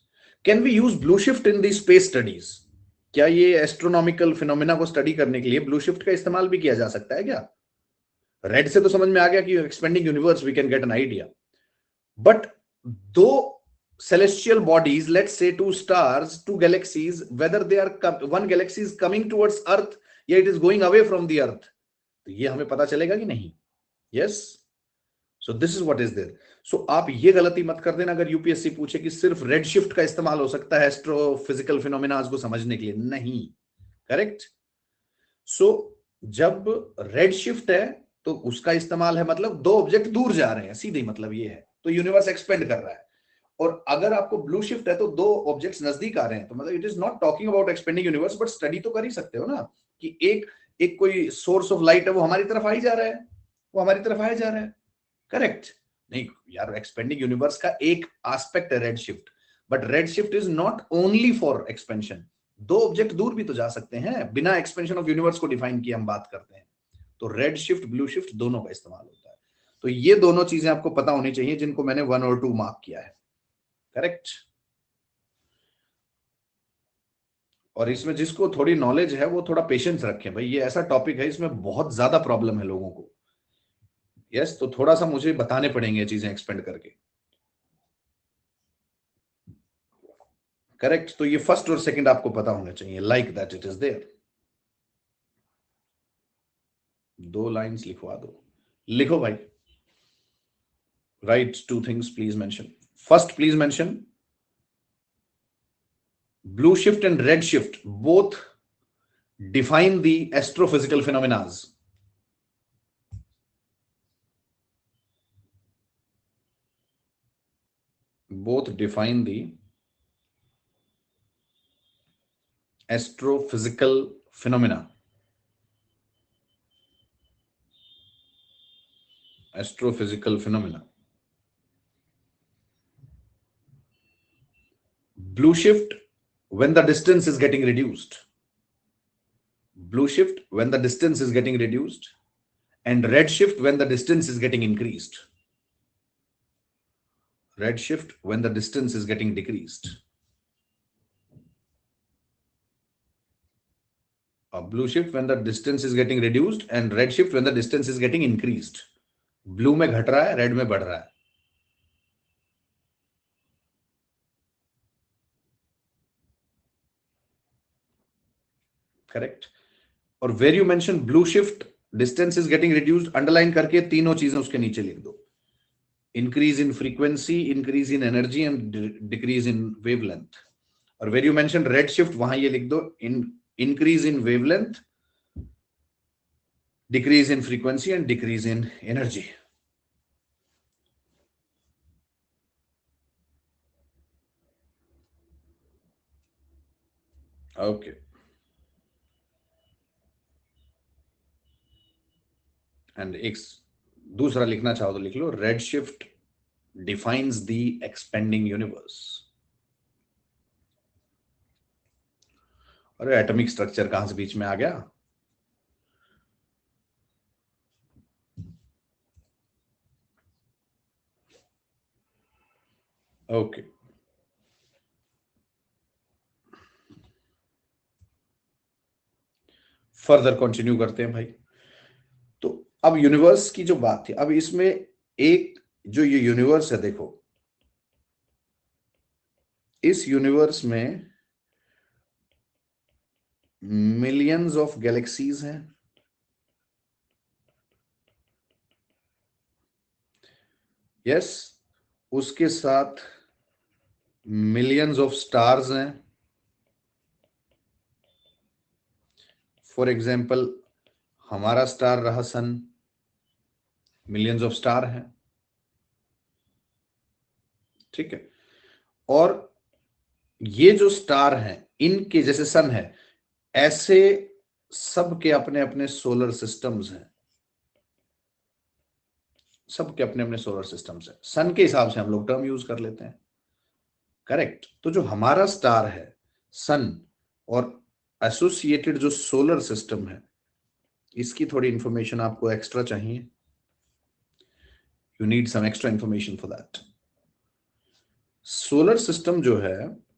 Can we use blue shift in the space studies? क्या ये एस्ट्रोनॉमिकल फिनोमेना को स्टडी करने के लिए ब्लू शिफ्ट का इस्तेमाल भी किया जा सकता है क्या? रेड से तो समझ में आ गया कि expanding universe, we can get an idea. But दो celestial bodies, let's say two stars, two galaxies, whether they are one galaxy is coming towards earth या it is going away from the earth, तो ये हमें पता चलेगा कि नहीं? yes, so this is what is there. so आप ये गलती मत कर देना अगर यूपीएससी पूछे कि सिर्फ रेड शिफ्ट का इस्तेमाल हो सकता है एस्ट्रोफिजिकल फिनोमेना को समझने के लिए, नहीं। करेक्ट। सो जब रेड शिफ्ट है तो उसका इस्तेमाल है मतलब दो ऑब्जेक्ट दूर जा रहे हैं, सीधे मतलब ये है, तो यूनिवर्स एक्सपेंड कर रहा है। और अगर आपको ब्लू शिफ्ट है तो दो ऑब्जेक्ट्स नजदीक आ रहे हैं, तो मतलब it is not talking about expanding universe, but study तो कर ही सकते हो ना कि एक कोई सोर्स ऑफ लाइट है वो हमारी तरफ आई जा रहा है, वो हमारी तरफ आया जा रहा है। करेक्ट। नहीं यार, एक्सपेंडिंग यूनिवर्स का एक एस्पेक्ट है red shift, but red shift is not only for expansion. दो ऑब्जेक्ट दूर भी तो जा सकते हैं, बिना एक्सपेंशन ऑफ यूनिवर्स को डिफाइन किए हम बात करते हैं। तो रेड शिफ्ट ब्लू शिफ्ट दोनों का इस्तेमाल होता है। तो ये दोनों चीजें आपको पता होनी चाहिए जिनको मैंने 1 और 2 मार्क किया है। करेक्ट। और इसमें जिसको थोड़ी नॉलेज है वो थोड़ा पेशेंस रखें भाई, ये ऐसा टॉपिक है इसमें बहुत ज्यादा प्रॉब्लम है लोगों को। यस, तो थोड़ा सा मुझे बताने पड़ेंगे चीजें एक्सपेंड करके। करेक्ट। तो ये फर्स्ट और सेकंड आपको पता होना चाहिए, like that it is there. 2 lines लिखवा दो, लिखो भाई। Write 2 things please mention. First, please mention blue shift and red shift both define the astrophysical phenomena. Both define the astrophysical phenomena. Astrophysical phenomena. Blue shift when the distance is getting reduced. Blue shift when the distance is getting reduced, and red shift when the distance is getting increased. Red shift when the distance is getting decreased. Blue shift when the distance is getting reduced, and red shift when the distance is getting increased. Blue में घट रहा है, red में बढ़ रहा है। करेक्ट। और where you mention blue shift distance is getting reduced, underline करके तीनों चीजें उसके नीचे लिख दो। Increase in frequency, increase in energy and decrease in wavelength. और where you mention red shift, वहां ये लिख दो, increase in wavelength, decrease in frequency and decrease in energy. Okay. And एक दूसरा लिखना चाहो तो लिख लो, red shift defines the expanding universe. अरे एटॉमिक स्ट्रक्चर कहां से बीच में आ गया? ओके। फर्दर कंटिन्यू करते हैं भाई। तो अब यूनिवर्स की जो बात थी, अब इसमें एक जो ये यूनिवर्स है, देखो इस यूनिवर्स में मिलियंस ऑफ गैलेक्सीज हैं। यस, उसके साथ मिलियंस ऑफ स्टार्स हैं। फॉर एग्जाम्पल हमारा स्टार रहा सन, मिलियंस ऑफ स्टार हैं। ठीक है। और ये जो स्टार हैं इनके जैसे सन है, ऐसे सबके अपने अपने सोलर सिस्टम्स हैं, सबके अपने अपने सोलर सिस्टम्स हैं। सन के हिसाब से हम लोग टर्म यूज कर लेते हैं, करेक्ट। तो जो हमारा स्टार है सन और एसोसिएटेड जो सोलर सिस्टम है, इसकी थोड़ी इंफॉर्मेशन आपको एक्स्ट्रा चाहिए, you need some extra information for that. Solar system जो है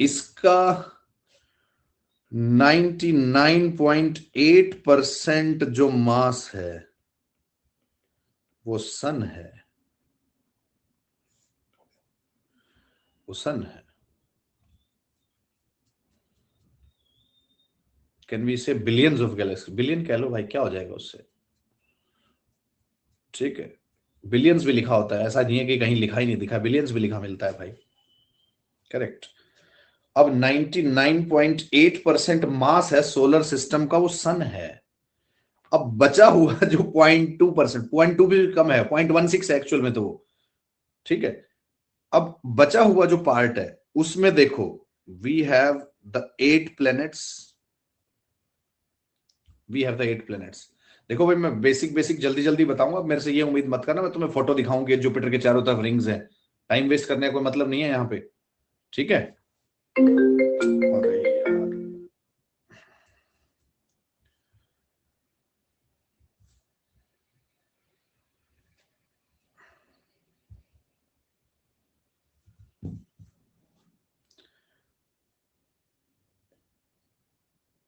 इसका 99.8% जो मास है वो सन है, वो सन है। कैन वी से बिलियंस ऑफ गैलेक्सी, बिलियन कह लो भाई, क्या हो जाएगा उससे, ठीक है। बिलियंस भी लिखा होता है, ऐसा नहीं है कि कहीं लिखा ही नहीं दिखा, बिलियंस भी लिखा मिलता है भाई, करेक्ट। अब 99.8% मास है सोलर सिस्टम का, वो सन है। अब बचा हुआ जो 0.2%, 0.2 भी कम है, 0.16 है एक्चुअल में तो वो, ठीक है। अब बचा हुआ जो पार्ट है उसमें देखो, we have the 8 planets, we have the 8 planets. देखो भाई, मैं बेसिक बेसिक जल्दी जल्दी बताऊंगा, मेरे से ये उम्मीद मत करना मैं तुम्हें फोटो दिखाऊंगी जुपिटर के चारों तरफ रिंग्स है, टाइम वेस्ट करने का कोई मतलब नहीं है यहाँ पे, ठीक है। अरे यार,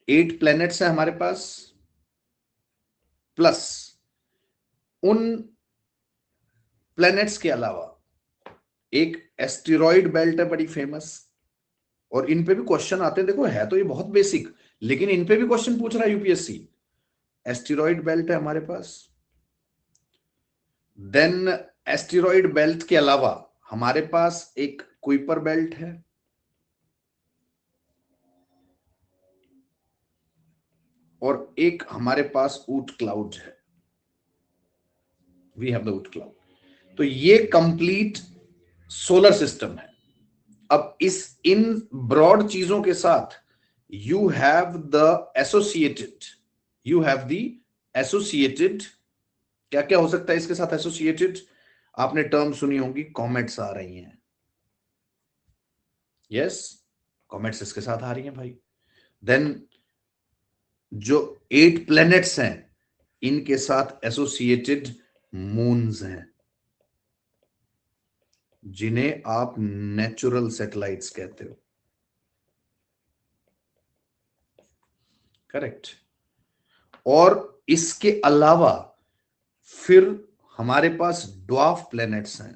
8 प्लैनेट्स है हमारे पास, प्लस उन प्लैनेट्स के अलावा एक एस्टेरॉइड बेल्ट है बड़ी फेमस, और इन पे भी क्वेश्चन आते हैं। देखो है तो ये बहुत बेसिक, लेकिन इन पे भी क्वेश्चन पूछ रहा है यूपीएससी। एस्टेरॉइड बेल्ट है हमारे पास, देन एस्टेरॉइड बेल्ट के अलावा हमारे पास एक कुइपर बेल्ट है, और एक हमारे पास ऊट क्लाउड है, वी हैव द ऊट क्लाउड। तो ये कंप्लीट सोलर सिस्टम है। अब इस इन ब्रॉड चीजों के साथ you have the associated, you have the associated, क्या क्या हो सकता है इसके साथ एसोसिएटेड, आपने टर्म सुनी होगी, कॉमेट्स आ रही हैं, यस, कॉमेट्स इसके साथ आ रही हैं भाई। देन जो 8 प्लैनेट्स हैं इनके साथ एसोसिएटेड मून्स हैं, जिन्हें आप नेचुरल सैटेलाइट्स कहते हो, करेक्ट। और इसके अलावा फिर हमारे पास ड्वार्फ प्लैनेट्स हैं।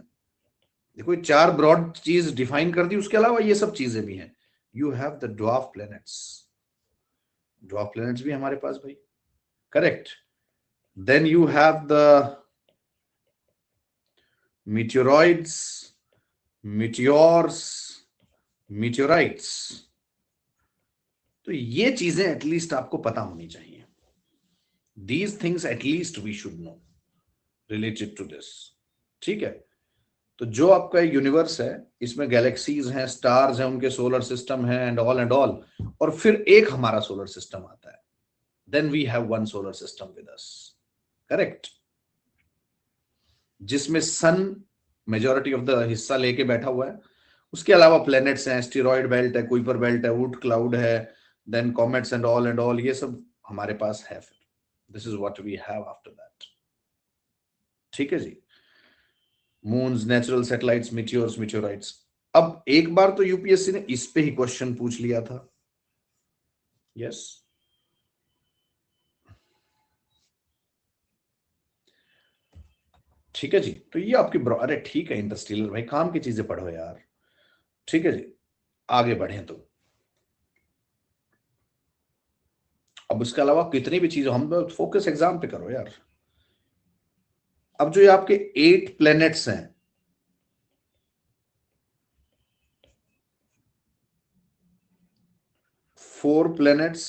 देखो 4 ब्रॉड चीज डिफाइन कर दी, उसके अलावा ये सब चीजें भी हैं। You have the dwarf planets, dwarf planets भी हमारे पास भाई, correct. Then you have the meteoroids, meteors, meteorites. तो ये चीजें एटलीस्ट आपको पता होनी चाहिए, these things at least we should know related to this, ठीक है। तो जो आपका यूनिवर्स है इसमें गैलेक्सीज हैं, स्टार्स हैं, उनके सोलर सिस्टम है एंड ऑल एंड ऑल, और फिर एक हमारा सोलर सिस्टम आता है, then we have one solar system with us, correct, जिसमें सन मेजॉरिटी ऑफ द हिस्सा लेके बैठा हुआ है। उसके अलावा प्लैनेट्स हैं, एस्टेरॉइड बेल्ट है, कुइपर बेल्ट है, वुड क्लाउड है, देन कॉमेट्स एंड ऑल, ये सब हमारे पास है। फिर this is what we have after that, ठीक है जी। Moons, natural satellites, meteors, meteorites. अब एक बार तो यूपीएससी ने इस पे ही क्वेश्चन पूछ लिया था, यस। ठीक है जी, तो ये आपकी अरे ठीक है इंटरस्टेलर भाई, काम की चीजें पढ़ो यार, ठीक है जी। आगे बढ़े तो अब इसके अलावा कितनी भी चीज, हम फोकस एग्जाम पे करो यार। अब जो ये आपके 8 प्लैनेट्स हैं, 4 प्लैनेट्स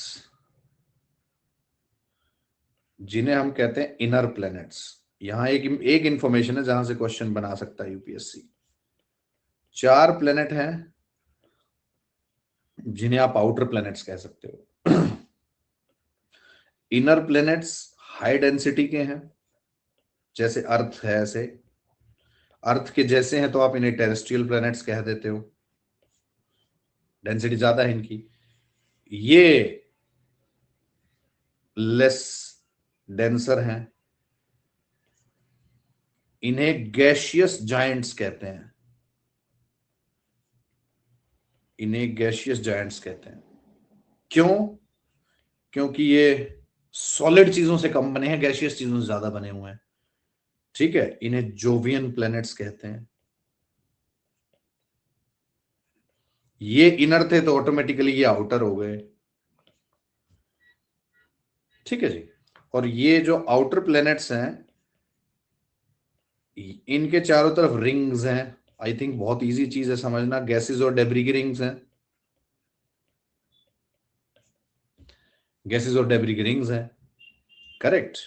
जिन्हें हम कहते हैं इनर प्लैनेट्स, यहां एक एक इंफॉर्मेशन है जहां से क्वेश्चन बना सकता है यूपीएससी। 4 प्लेनेट हैं जिन्हें आप आउटर प्लैनेट्स कह सकते हो। इनर प्लैनेट्स हाई डेंसिटी के हैं, जैसे अर्थ है, ऐसे अर्थ के जैसे हैं तो आप इन्हें टेरेस्ट्रियल प्लैनेट्स कह देते हो, डेंसिटी ज्यादा है इनकी। ये लेस डेंसर हैं, इन्हें गैशियस जायंट्स कहते हैं, इन्हें गैशियस जायंट्स कहते हैं। क्यों? क्योंकि ये सॉलिड चीजों से कम बने हैं, गैशियस चीजों से ज्यादा बने हुए हैं। ठीक है, इन्हें जोवियन प्लैनेट्स कहते हैं। ये इनर थे तो ऑटोमेटिकली ये आउटर हो गए। ठीक है जी। और ये जो आउटर प्लैनेट्स हैं, इनके चारों तरफ रिंग्स हैं। आई थिंक बहुत इजी चीज है समझना, गैसेस और डेब्री की रिंग्स हैं, गैसेस और डेब्री की रिंग्स हैं। Correct.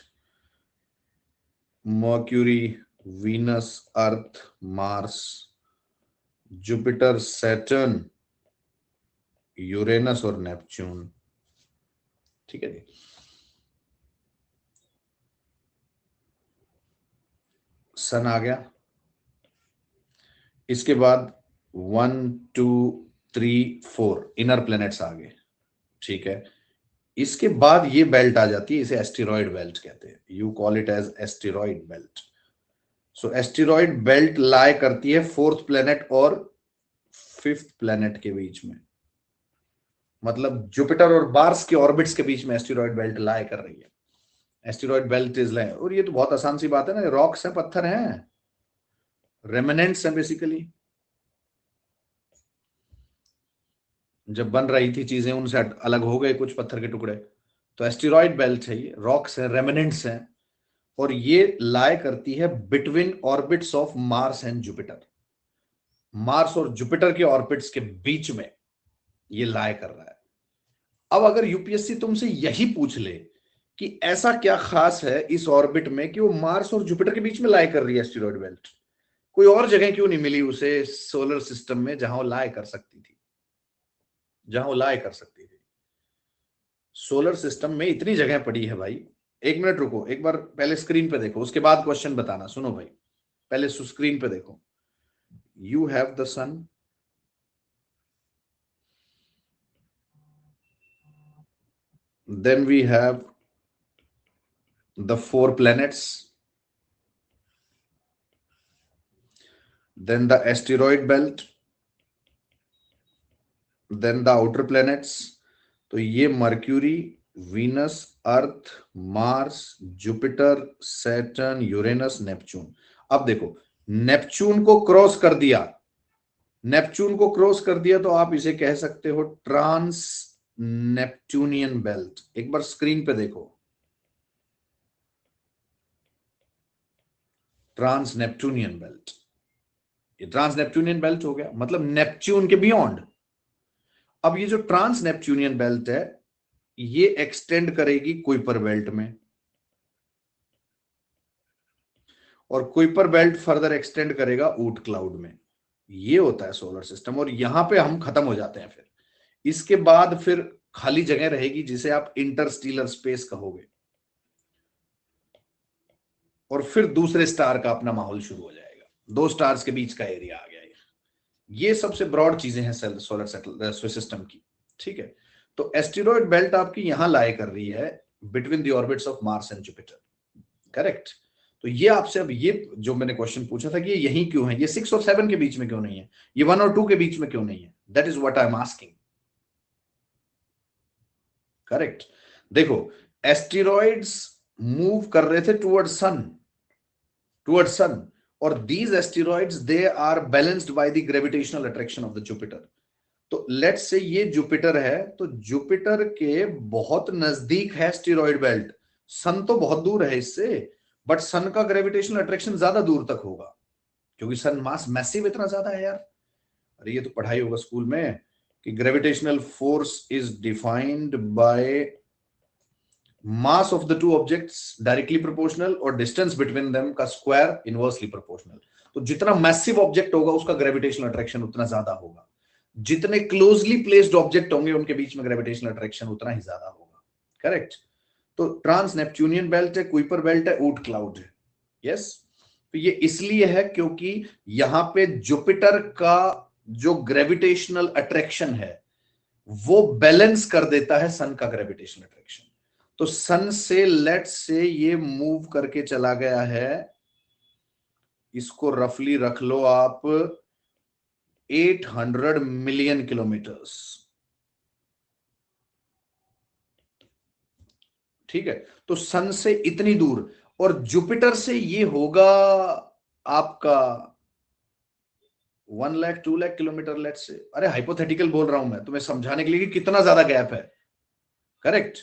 Mercury, Venus, Earth, Mars, Jupiter, Saturn, Uranus और नेपच्यून। ठीक है जी। सन आ गया। इसके बाद 1 2 3 4 इनर प्लैनेट्स आ गए। ठीक है, इसके बाद ये बेल्ट आ जाती है, इसे एस्टेरॉयड बेल्ट कहते हैं। You call it as asteroid belt. So asteroid belt lie करती है 4th प्लैनेट और 5th प्लैनेट के बीच में, मतलब जुपिटर और मार्स के ऑर्बिट्स के बीच में एस्टेरॉयड बेल्ट लाई कर रही है। एस्टेरॉयड बेल्ट इज लाई, और ये तो बहुत आसान सी बात है ना, रॉक्स हैं, पत्थर हैं, रेमिनेंट्स हैं बेसिकली। जब बन रही थी चीजें उनसे अलग हो गए कुछ पत्थर के टुकड़े, तो एस्टेरॉयड बेल्ट है, ये रॉक्स हैं, रेमिनेंट्स हैं, और ये लाई करती है between orbits of Mars and Jupiter. Mars और जुपिटर के ऑर्बिट्स के बीच में ये लाई कर रहा है। अब अगर यूपीएससी तुमसे यही पूछ ले कि ऐसा क्या खास है इस ऑर्बिट में कि वो मार्स और जुपिटर के बीच में लाई कर रही है एस्टेरॉयड बेल्ट, कोई और जगह क्यों नहीं मिली उसे सोलर सिस्टम में जहां वो लाई कर सकती थी, जहां वो लाई कर सकती थी। सोलर सिस्टम में इतनी जगह पड़ी है भाई। 1 मिनट रुको, एक बार पहले स्क्रीन पे देखो, उसके बाद क्वेश्चन बताना। सुनो भाई, पहले स्क्रीन पे देखो। You have the sun, then we have the 4 planets, then the asteroid belt, then the outer planets। तो ये Mercury, Venus, Earth, Mars, Jupiter, Saturn, Uranus, Neptune. अब देखो, नेपच्यून को क्रॉस कर दिया, नेपच्यून को क्रॉस कर दिया तो आप इसे कह सकते हो ट्रांस नेपट्यूनियन बेल्ट। एक बार स्क्रीन पे देखो, ट्रांस नेपट्यूनियन बेल्ट, ये ट्रांस नेपट्यूनियन बेल्ट हो गया, मतलब नेपच्यून के बियॉन्ड। अब ये जो ट्रांस नेपच्यूनियन बेल्ट है, ये एक्सटेंड करेगी कुइपर बेल्ट में, और कुइपर बेल्ट फर्दर एक्सटेंड करेगा ऊट क्लाउड में। ये होता है सोलर सिस्टम, और यहां पे हम खत्म हो जाते हैं। फिर इसके बाद फिर खाली जगह रहेगी जिसे आप इंटरस्टेलर स्पेस कहोगे, और फिर दूसरे स्टार का अपना माहौल शुरू हो जाएगा, 2 स्टार्स के बीच का एरिया आ गया। ये सबसे ब्रॉड चीजें हैं सोलर सिस्टम की। ठीक है, तो एस्टेरॉयड बेल्ट आपकी यहां लाई कर रही है between the orbits of Mars and Jupiter. Correct. तो ये आपसे, अब ये जो मैंने क्वेश्चन पूछा था कि ये यही क्यों है, ये 6 और 7 के बीच में क्यों नहीं है, ये 1 और 2 के बीच में क्यों नहीं है, that is what I am asking. Correct. देखो, एस्टेरॉइड्स मूव कर रहे थे टुवर्ड्स सन, और these asteroids they are balanced by the gravitational attraction of the Jupiter। तो लेट्स से ये जुपिटर है, तो जुपिटर के बहुत नजदीक है एस्टेरॉयड बेल्ट, सन तो बहुत दूर है इससे, बट सन का ग्रेविटेशनल अट्रैक्शन ज्यादा दूर तक होगा, क्योंकि सन मास मैसिव इतना ज्यादा है यार। अरे ये तो पढ़ाई होगा स्कूल में कि gravitational force is defined by mass of the two objects directly proportional और डिस्टेंस बिटवीन देम का स्क्वायर इनवर्सली प्रोपोर्शनल। तो जितना मैसिव ऑब्जेक्ट होगा उसका ग्रेविटेशनल अट्रैक्शन उतना ज्यादा होगा, जितने क्लोजली प्लेस्ड ऑब्जेक्ट होंगे उनके बीच में ग्रेविटेशनल अट्रैक्शन उतना ही ज्यादा होगा। करेक्ट। तो ट्रांस नेपच्यूनियन बेल्ट है, कुइपर बेल्ट है, ऊट क्लाउड है। यस। तो ये इसलिए है क्योंकि यहां पे जुपिटर का जो ग्रेविटेशनल अट्रैक्शन है वो बैलेंस कर देता है सन का ग्रेविटेशनल अट्रैक्शन। तो सन से लेट से ये मूव करके चला गया है, इसको रफली रख लो आप 800 मिलियन किलोमीटर्स। ठीक है। तो सन से इतनी दूर, और जुपिटर से ये होगा आपका 1 लाख 2 लाख किलोमीटर लेट से। अरे हाइपोथेटिकल बोल रहा हूं मैं तुम्हें समझाने के लिए कि कितना ज्यादा गैप है। करेक्ट।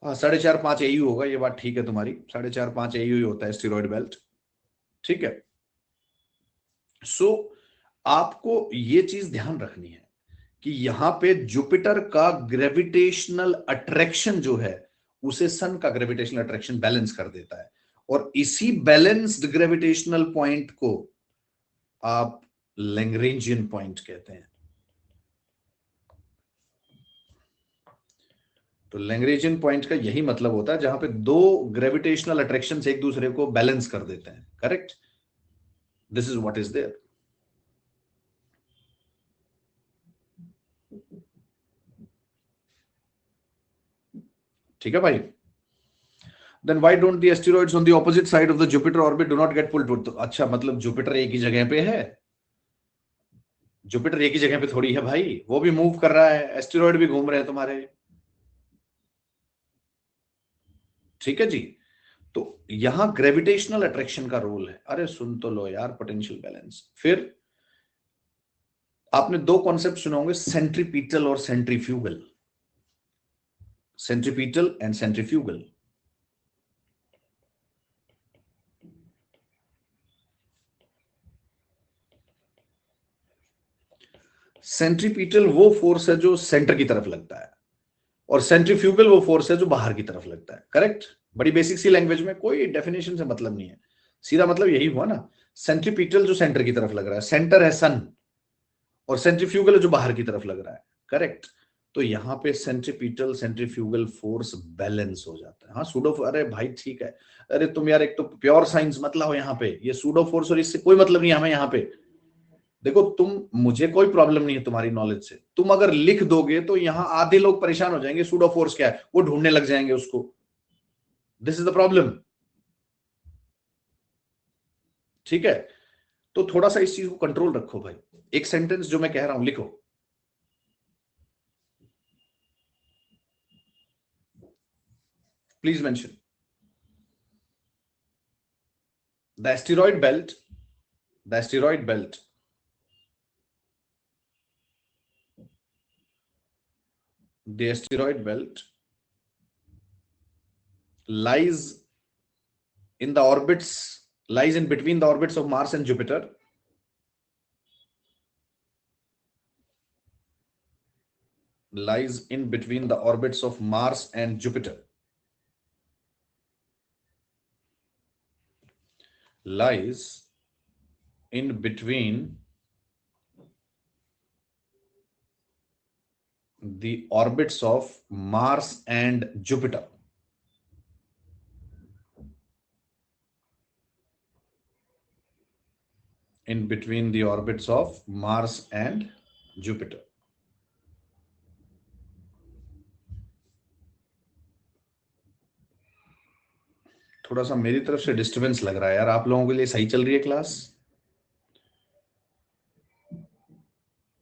हाँ 4.5-5 AU होगा, ये बात ठीक है तुम्हारी, 4.5-5 AU ही होता है एस्टेरॉयड बेल्ट। ठीक है। सो आपको ये चीज ध्यान रखनी है कि यहां पे जुपिटर का ग्रेविटेशनल अट्रैक्शन जो है उसे सन का ग्रेविटेशनल अट्रैक्शन बैलेंस कर देता है, और इसी बैलेंस्ड ग्रेविटेशनल पॉइंट को आप लैग्रेंजियन पॉइंट कहते हैं। तो लैग्रेंजियन पॉइंट का यही मतलब होता है जहां पे दो ग्रेविटेशनल अट्रैक्शन एक दूसरे को बैलेंस कर देते हैं। Correct. This is what is there. ठीक है भाई। Then why don't the asteroids on the opposite side of the Jupiter orbit do not get pulled? तो अच्छा, मतलब जुपिटर एक ही जगह पे है? जुपिटर एक ही जगह पे थोड़ी है भाई, वो भी मूव कर रहा है, एस्टेरॉइड भी घूम रहे हैं तुम्हारे। ठीक है जी। तो यहां ग्रेविटेशनल अट्रैक्शन का रोल है। अरे सुन तो लो यार, पोटेंशियल बैलेंस। फिर आपने दो कॉन्सेप्ट सुने होंगे, सेंट्रीपिटल और centrifugal. Centripetal and centrifugal. Centripetal वो फोर्स है जो सेंटर की तरफ लगता है, और सेंट्रीफ्यूगल वो फोर्स है जो बाहर की तरफ लगता है। करेक्ट। बड़ी बेसिक सी लैंग्वेज में, कोई डेफिनेशन से मतलब नहीं है, सीधा मतलब यही हुआ ना। सेंट्रीपिटल जो सेंटर की तरफ लग रहा है, सेंटर है सन, और सेंट्रीफ्यूगल जो बाहर की तरफ लग रहा है। करेक्ट। तो यहां पे सेंट्रीपिटल सेंट्रीफ्यूगल फोर्स बैलेंस हो जाता है। हाँ सूडो, अरे भाई ठीक है। अरे तुम यार एक तो प्योर साइंस मत लाओ यहाँ पे, ये सूडो फोर्स और इससे कोई मतलब नहीं हमें यहाँ पे। देखो तुम, मुझे कोई प्रॉब्लम नहीं है तुम्हारी नॉलेज से, तुम अगर लिख दोगे तो यहां आधे लोग परेशान हो जाएंगे, सूडो फोर्स क्या है, वो ढूंढने लग जाएंगे उसको। This is the problem. ठीक है। तो थोड़ा सा इस चीज को कंट्रोल रखो भाई। एक सेंटेंस जो मैं कह रहा हूं लिखो। Please mention the asteroid belt, the asteroid belt the asteroid belt lies in the orbits, lies in between the orbits of Mars and Jupiter. Lies in between the orbits of Mars and Jupiter. Lies in between the orbits of Mars and Jupiter. In between the orbits of Mars and Jupiter. थोड़ा सा मेरी तरफ से डिस्टरबेंस लग रहा है यार, आप लोगों के लिए सही चल रही है class?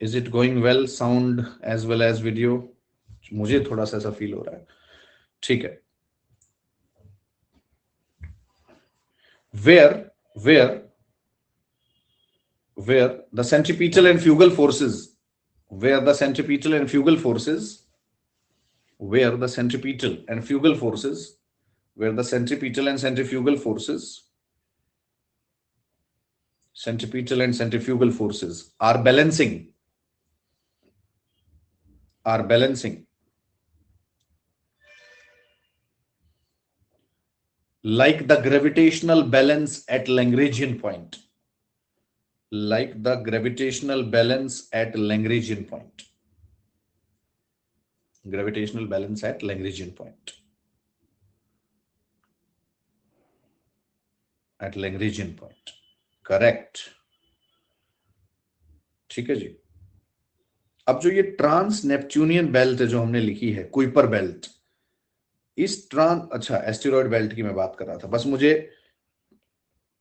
Is it going well, sound as well as video? मुझे थोड़ा सा ऐसा फील हो रहा है। ठीक है। where where where the centripetal and fugal forces, where the centripetal and fugal forces, where the centripetal and fugal forces, where the centripetal and centrifugal forces, centripetal and centrifugal forces are balancing, are balancing like the gravitational balance at Lagrangian point. like the gravitational balance at Lagrangian point. Gravitational balance at Lagrangian point. At Lagrangian point. Correct. ठीक है जी। अब जो ये ट्रांस नेपच्यूनियन बेल्ट है जो हमने लिखी है, कुइपर बेल्ट, इस अच्छा एस्टेरॉयड बेल्ट की मैं बात कर रहा था। बस मुझे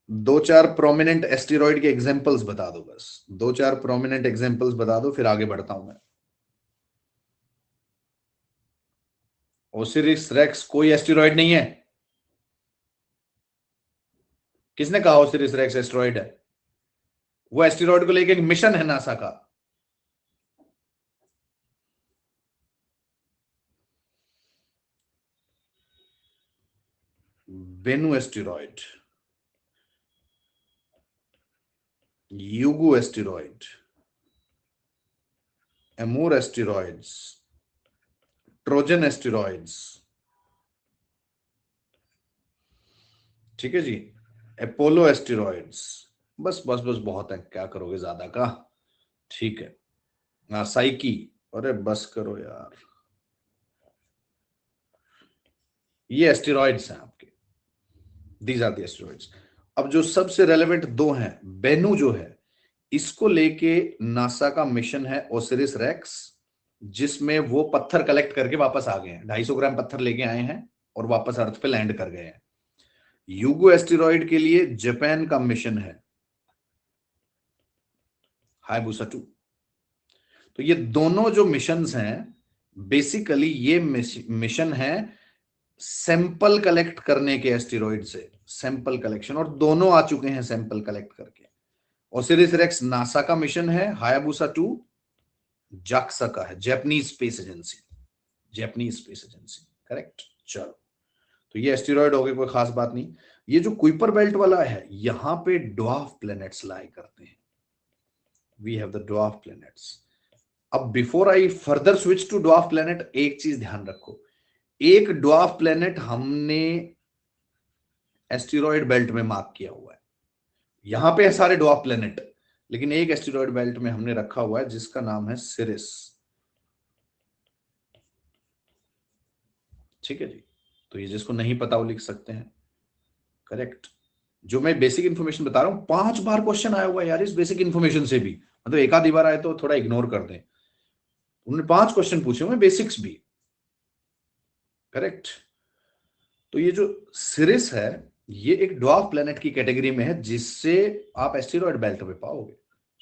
दो चार प्रोमिनेंट एस्टेरॉयड के एग्जांपल्स बता दो, बस दो चार प्रोमिनेंट एग्जांपल्स बता दो, फिर आगे बढ़ता हूं मैं। ओसिरिस रेक्स कोई एस्टेरॉयड नहीं है। किसने कहा ओसिरिस रेक्स एस्टेरॉयड है? वो एस्टेरॉयड को लेके एक मिशन है नासा का। Bennu asteroid, Ryugu asteroid, Amor asteroids, Trojan asteroids, ठीक है जी, अपोलो एस्टेरॉयड्स। बस बस बस बहुत है, क्या करोगे ज्यादा का। ठीक है, साइकी, अरे बस करो यार, ये एस्टेरॉयड्स हैं आपके, दीज आर द एस्टेरॉयड्स। अब जो सबसे रेलेवेंट दो हैं, बेनू जो है, इसको लेके नासा का मिशन है ओसिरिस रेक्स, जिसमें वो पत्थर कलेक्ट करके वापस आ गए हैं। 250 ग्राम पत्थर लेके आए हैं और वापस अर्थ पे लैंड कर गए हैं। यूगो एस्टेरॉयड के लिए जापान का मिशन है हायाबुसा 2। तो ये दोनों जो मिशंस हैं, बेसिकली ये मिशन है सैंपल कलेक्ट करने के, एस्टेरॉयड से सैंपल कलेक्शन, और दोनों आ चुके हैं सैंपल कलेक्ट करके। ओसिरिस रेक्स नासा का मिशन है, हायाबुसा 2 जाक्सा का है, Japanese space agency, Japanese space agency. Correct. चलो, तो ये एस्टेरॉयड हो गए, कोई खास बात नहीं। ये जो कुइपर बेल्ट वाला है, यहां पे ड्वार्फ प्लैनेट्स लाई करते हैं। We have the dwarf planets. अब before I further switch to dwarf planet, एक चीज ध्यान रखो, एक ड्वार्फ प्लैनेट हमने एस्टेरॉयड बेल्ट में मार्क किया हुआ है। यहां पे है सारे ड्वार्फ प्लैनेट, लेकिन एक एस्टेरॉयड बेल्ट में हमने रखा हुआ है जिसका नाम है सिरिस। ठीक है जी। तो ये जिसको नहीं पता वो लिख सकते हैं। करेक्ट। जो मैं बेसिक इंफॉर्मेशन बता रहा हूं, 5 बार क्वेश्चन आया हुआ है यार इस बेसिक इंफॉर्मेशन से भी, मतलब एक आधी बार आए तो थोड़ा इग्नोर कर दें। उन्होंने 5 क्वेश्चन पूछे हुए, बेसिक्स भी। करेक्ट। तो ये जो सिरिस है, ये एक ड्वार्फ प्लैनेट की कैटेगरी में है, जिससे आप एस्टेरॉयड बेल्ट में पाओगे।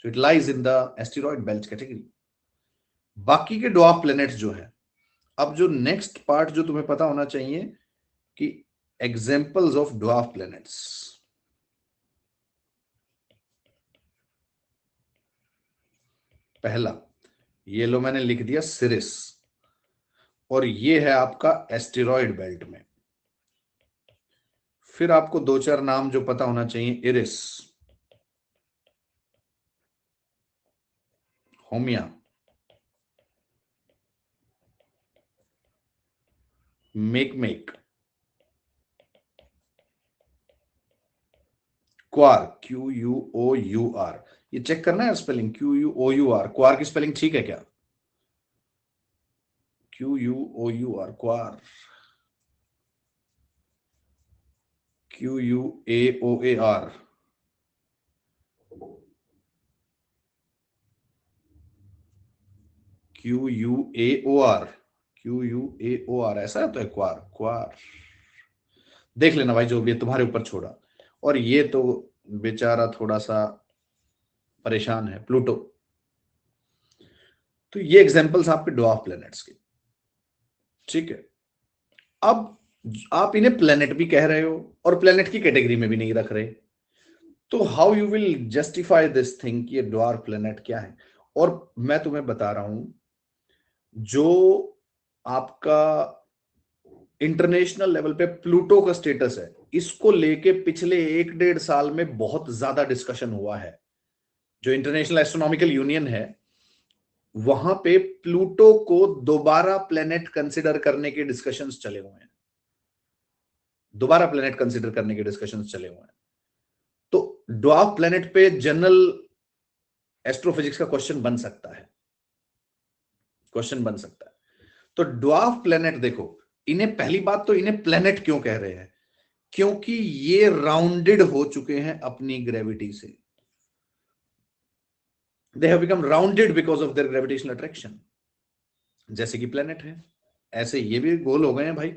So it lies in the asteroid belt category. बाकी के ड्वार्फ प्लैनेट्स जो है, अब जो नेक्स्ट पार्ट जो तुम्हें पता होना चाहिए कि एग्जांपल्स ऑफ ड्वार्फ प्लैनेट्स। पहला, ये लो मैंने लिख दिया सिरिस, और ये है आपका एस्टेरॉयड बेल्ट में। फिर आपको दो चार नाम जो पता होना चाहिए, इरिस, होमिया, मेक, क्वार, QUOUR। ये चेक करना है स्पेलिंग, QUOUR। क्वार की स्पेलिंग ठीक है क्या? QUOUR, क्वार। QUAOAR, QUAOR, QUAOR, ऐसा है तो है क्वार, क्वार। देख लेना भाई, जो भी है तुम्हारे ऊपर छोड़ा। और ये तो बेचारा थोड़ा सा परेशान है, प्लूटो। तो ये एग्जांपल्स आपके ड्वार्फ प्लैनेट्स के। ठीक है। अब आप इन्हें प्लैनेट भी कह रहे हो और प्लैनेट की कैटेगरी में भी नहीं रख रहे, तो how you will justify this thing कि ये ड्वार्फ प्लैनेट क्या है? और मैं तुम्हें बता रहा हूं, जो आपका इंटरनेशनल लेवल पे प्लूटो का स्टेटस है, इसको लेके पिछले 1-1.5 साल में बहुत ज्यादा डिस्कशन हुआ है। जो इंटरनेशनल एस्ट्रोनॉमिकल यूनियन है, वहां पे प्लूटो को दोबारा प्लेनेट कंसिडर करने के डिस्कशंस चले हुए हैं। दोबारा प्लेनेट कंसिडर करने के डिस्कशंस चले हुए हैं। तो ड्वार्फ प्लेनेट पे जनरल एस्ट्रोफिजिक्स का क्वेश्चन बन सकता है, क्वेश्चन बन सकता है। तो ड्वार्फ प्लेनेट देखो, इन्हें पहली बात तो इन्हें प्लेनेट क्यों कह रहे हैं, क्योंकि ये राउंडेड हो चुके हैं अपनी ग्रेविटी से। They have become rounded because of their gravitational attraction. जैसे कि प्लेनेट है, ऐसे ये भी गोल हो गए हैं भाई,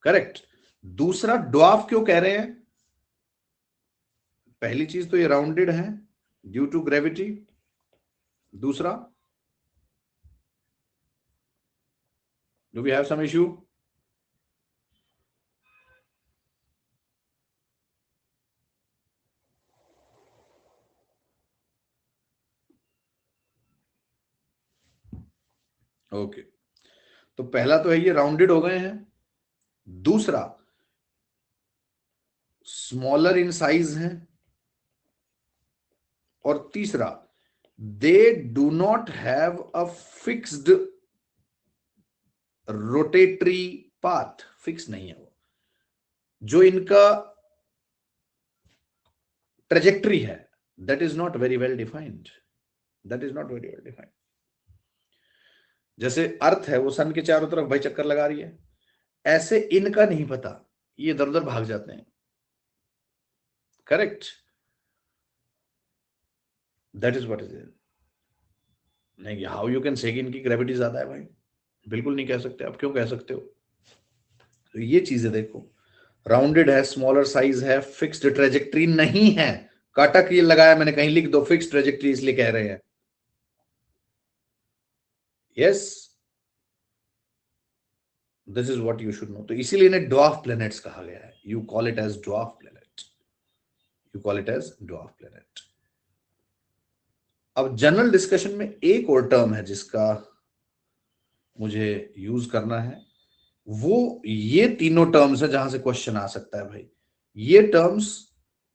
करेक्ट। दूसरा, ड्वार्फ क्यों कह रहे हैं, पहली चीज तो ये राउंडेड है ड्यू टू ग्रेविटी। दूसरा, do we have some issue? Okay, तो पहला तो है ये राउंडेड हो गए हैं। दूसरा, स्मॉलर इन साइज हैं। और तीसरा, they do not have a fixed rotatory path, fix नहीं है वो, जो इनका ट्रेजेक्टरी है that is not very well defined, that is not very well defined. जैसे अर्थ है वो सन के चारों तरफ भाई चक्कर लगा रही है, ऐसे इनका नहीं पता, ये इधर उधर भाग जाते हैं, correct. That is what is it. नहीं, हाउ यू कैन से कि इनकी ग्रेविटी ज्यादा है भाई, बिल्कुल नहीं कह सकते। आप क्यों कह सकते हो? तो ये चीजें देखो, राउंडेड है, स्मॉलर साइज है, फिक्स्ड ट्रेजेक्टरी नहीं है। काटक ये लगाया मैंने, कहीं लिख दो फिक्स्ड ट्रेजेक्टरी, इसलिए कह रहे हैं। Yes, this is what you should know. तो इसीलिए इन्हें ड्वार्फ प्लैनेट्स कहा गया है। You call it as dwarf planet, you call it as dwarf planet. अब जनरल डिस्कशन में एक और टर्म है जिसका मुझे यूज करना है, वो ये तीनों टर्म्स है जहां से क्वेश्चन आ सकता है भाई। ये टर्म्स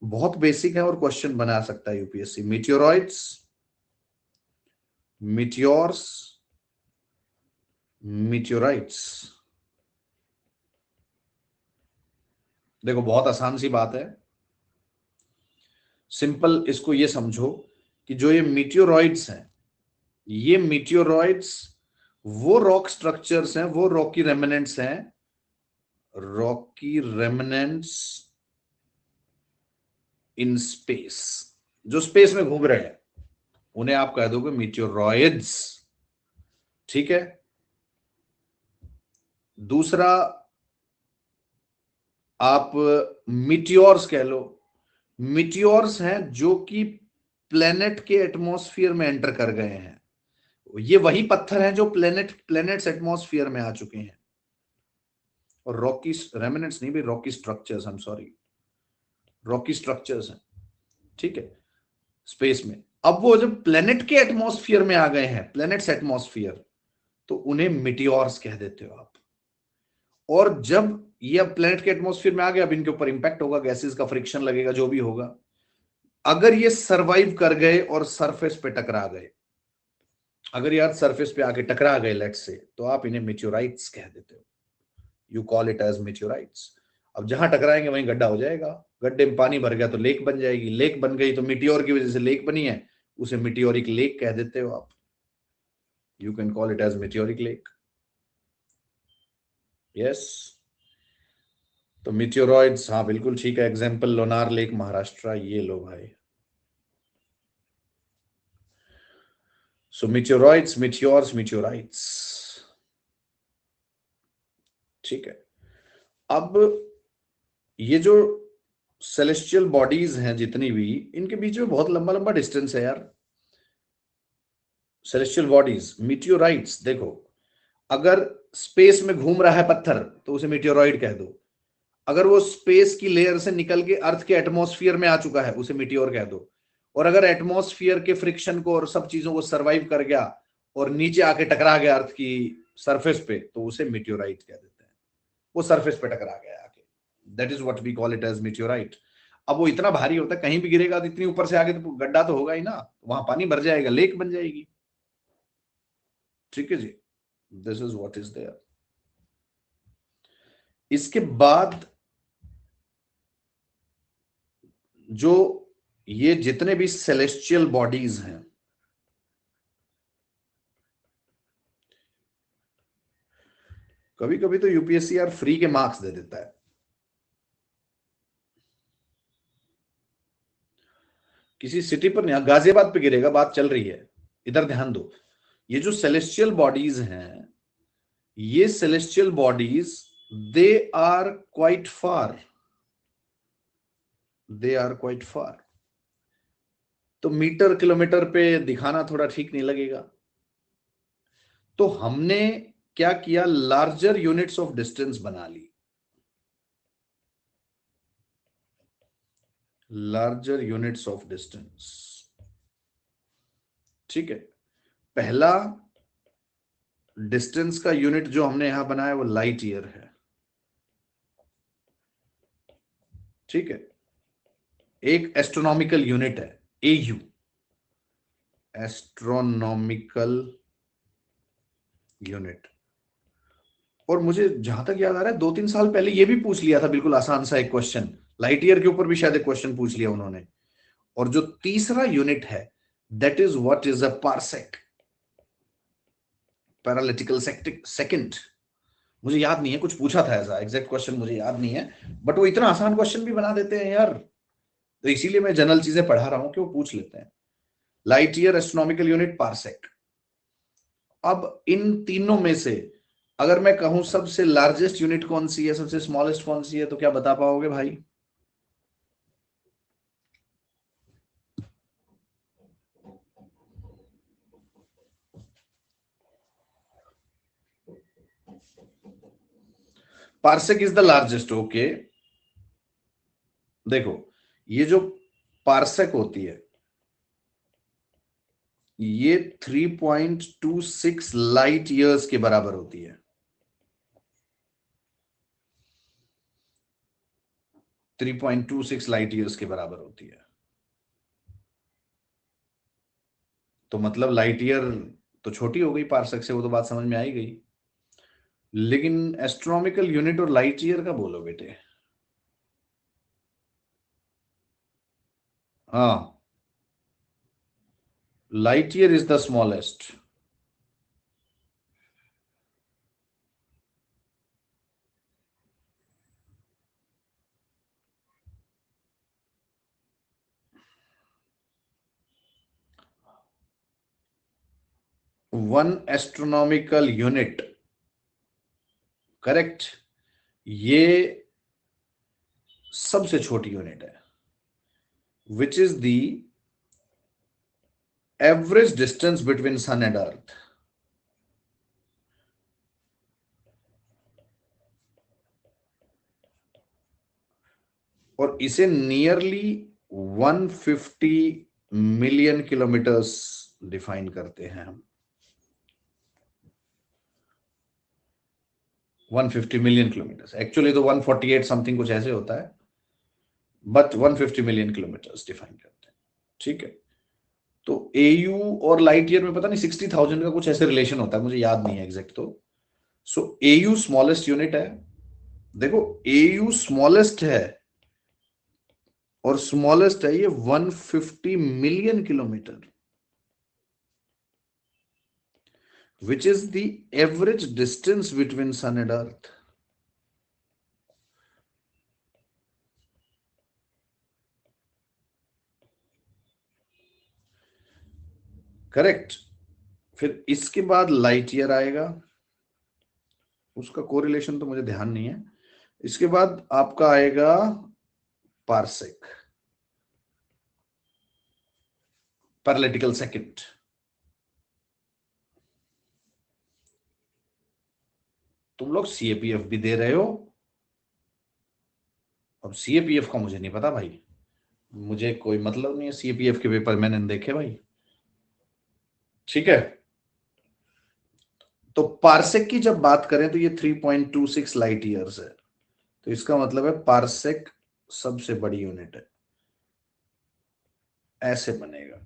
बहुत बेसिक है और क्वेश्चन बना सकता है यूपीएससी। Meteoroids, meteors, meteorites. देखो बहुत आसान सी बात है, सिंपल इसको ये समझो कि जो ये मीटियोरॉइड्स हैं, ये मीटियोरॉइड्स वो रॉक स्ट्रक्चर्स हैं, वो रॉकी रेमिनेंट्स हैं, रॉकी रेमिनेंट्स इन स्पेस, जो स्पेस में घूम रहे हैं, उन्हें आप कह दोगे मीटियोरॉइड्स, ठीक है। दूसरा, आप मीटियोर्स कह लो। मीटियोर्स हैं जो कि प्लेनेट के एटमॉस्फेयर में एंटर कर गए हैं। ये वही पत्थर हैं जो प्लेनेट्स एटमॉस्फेयर में आ चुके हैं। और रॉकी रेमिनेंट्स नहीं भी, Rocky structures, I am sorry, Rocky structures हैं, ठीक है, स्पेस में। अब वो जब प्लेनेट के एटमॉस्फेयर में आ गए हैं, प्लेनेट्स एटमॉस्फेयर, तो उन्हें मिटियोर्स कह देते हो आप। और जब ये अब प्लेनेट के एटमॉस्फेयर में आ गए, अब इनके ऊपर इंपैक्ट होगा, गैसेस का फ्रिक्शन लगेगा, जो भी होगा, अगर ये सरवाइव कर गए और सरफेस पे टकरा गए, अगर ये अर्थ सरफेस पे आके टकरा गए लेट्स से, तो आप इन्हें मेटियोराइट्स कह देते हो। You call it as meteorites. अब जहां टकराएंगे वहीं गड्ढा हो जाएगा, गड्ढे में पानी भर गया तो लेक बन जाएगी, लेक बन गई तो मिटियोर की वजह से लेक बनी है, उसे मिटियोरिक लेक कह देते हो आप। You can call it as meteoric lake. Yes, तो मिटियोरॉइड्स, हाँ बिल्कुल ठीक है। एग्जाम्पल लोनार लेक महाराष्ट्र, ये लो भाई। सो meteoroids, meteors, meteorites, ठीक है। अब ये जो सेलेस्टियल बॉडीज हैं जितनी भी, इनके बीच में बहुत लंबा लंबा डिस्टेंस है यार। सेलेस्टियल बॉडीज, मीटियोराइट्स, देखो अगर स्पेस में घूम रहा है पत्थर तो उसे मीटियोरॉइड कह दो। अगर वो स्पेस की लेयर से निकल के अर्थ के एटमॉस्फेयर में आ चुका है, उसे मीटियोर कह दो। और अगर एटमॉस्फेयर के फ्रिक्शन को और सब चीजों को सरवाइव कर गया और नीचे आके टकरा गया अर्थ की सरफेस पे, तो उसे मीटियोराइट कह देते हैं। वो सरफेस पे टकरा गया आके, that is what we call it as meteorite. अब वो इतना भारी होता है, कहीं भी गिरेगा तो इतनी ऊपर से आगे तो गड्ढा तो होगा ही ना, वहां पानी भर जाएगा, लेक बन जाएगी, ठीक है जी। This is what is there. इसके बाद जो ये जितने भी सेलेस्टियल बॉडीज हैं, कभी कभी तो यूपीएससी यार फ्री के मार्क्स दे देता है। किसी सिटी पर नहीं, गाजियाबाद पे गिरेगा, बात चल रही है, इधर ध्यान दो। ये जो सेलेस्टियल बॉडीज हैं, ये celestial bodies, they are quite far, they are quite far. तो मीटर किलोमीटर पे दिखाना थोड़ा ठीक नहीं लगेगा। तो हमने क्या किया, लार्जर यूनिट्स ऑफ डिस्टेंस बना ली, लार्जर यूनिट्स ऑफ डिस्टेंस। ठीक है, पहला डिस्टेंस का यूनिट जो हमने यहां बनाया वो लाइट ईयर है। ठीक है, एक एस्ट्रोनॉमिकल यूनिट है एयू, एस्ट्रोनॉमिकल यूनिट। और मुझे जहां तक याद आ रहा है 2-3 साल पहले ये भी पूछ लिया था, बिल्कुल आसान सा एक क्वेश्चन, लाइट ईयर के ऊपर भी शायद एक क्वेश्चन पूछ लिया उन्होंने। और जो तीसरा यूनिट है, that is what is a parsec, parallactic second. मुझे याद नहीं है, कुछ पूछा था ऐसा, एग्जैक्ट क्वेश्चन मुझे याद नहीं है, बट वो इतना आसान क्वेश्चन भी बना देते हैं यार। तो इसीलिए मैं जनरल चीजें पढ़ा रहा हूं कि वो पूछ लेते हैं। Light year, astronomical unit, parsec. अब इन तीनों में से अगर मैं कहूं सबसे लार्जेस्ट यूनिट कौन सी है, सबसे स्मॉलेस्ट कौन सी है, तो क्या बता पाओगे भाई? Parsec is the largest. Okay, देखो, ये जो पारसेक होती है, ये 3.26 लाइट ईयर्स के बराबर होती है। 3.26 लाइट ईयर्स के बराबर होती है। तो मतलब लाइट ईयर तो छोटी हो गई पारसेक से, वो तो बात समझ में आई गई। लेकिन एस्ट्रोनॉमिकल यूनिट और लाइट ईयर का बोलो बेटे। हाँ, light year is the smallest. One astronomical unit, correct, ये सबसे छोटी यूनिट है, which is the average distance between sun and earth. और इसे नियरली 150 मिलियन किलोमीटर्स डिफाइन करते हैं हम। 150 मिलियन किलोमीटर्स, एक्चुअली तो 148 समथिंग कुछ ऐसे होता है, बट 150 मिलियन किलोमीटर्स डिफाइन करते हैं। ठीक है, तो एयू और लाइट ईयर में पता नहीं 60,000 का कुछ ऐसे रिलेशन होता है, मुझे याद नहीं है एग्जैक्ट। तो सो एयू स्मॉलेस्ट यूनिट है। देखो, एयू स्मॉलेस्ट है, और स्मॉलेस्ट है ये 150 million kilometre, which is the average distance between sun and earth. Correct. फिर इसके बाद लाइट ईयर आएगा, उसका कोरिलेशन तो मुझे ध्यान नहीं है। इसके बाद आपका आएगा पारसेक, पैरालिटिकल सेकंड। तुम लोग सीएपीएफ भी दे रहे हो, अब सीएपीएफ का मुझे नहीं पता भाई, मुझे कोई मतलब नहीं है सीएपीएफ के पेपर, मैंने नहीं देखे भाई। ठीक है, तो पारसेक की जब बात करें तो ये 3.26 लाइट ईयर्स है, तो इसका मतलब है पारसेक सबसे बड़ी यूनिट है, ऐसे बनेगा।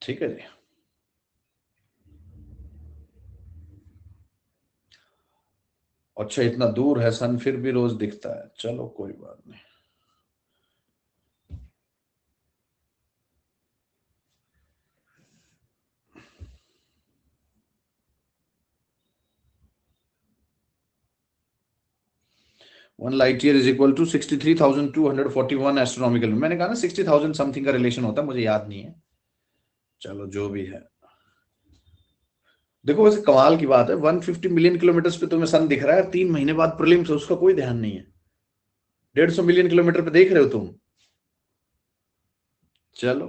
ठीक है जी। अच्छा, इतना दूर है सन फिर भी रोज दिखता है, चलो कोई बात नहीं। 1 light year is equal to 63,241 astronomical. मैंने कहा ना 60,000 समथिंग का रिलेशन होता है, मुझे याद नहीं है, चलो जो भी है। देखो वैसे कमाल की बात है, 150 मिलियन किलोमीटर पे तुम्हें सन दिख रहा है, 3 महीने बाद प्रीलिम्स, उसका कोई ध्यान नहीं है। 150 मिलियन किलोमीटर पे देख रहे हो तुम। चलो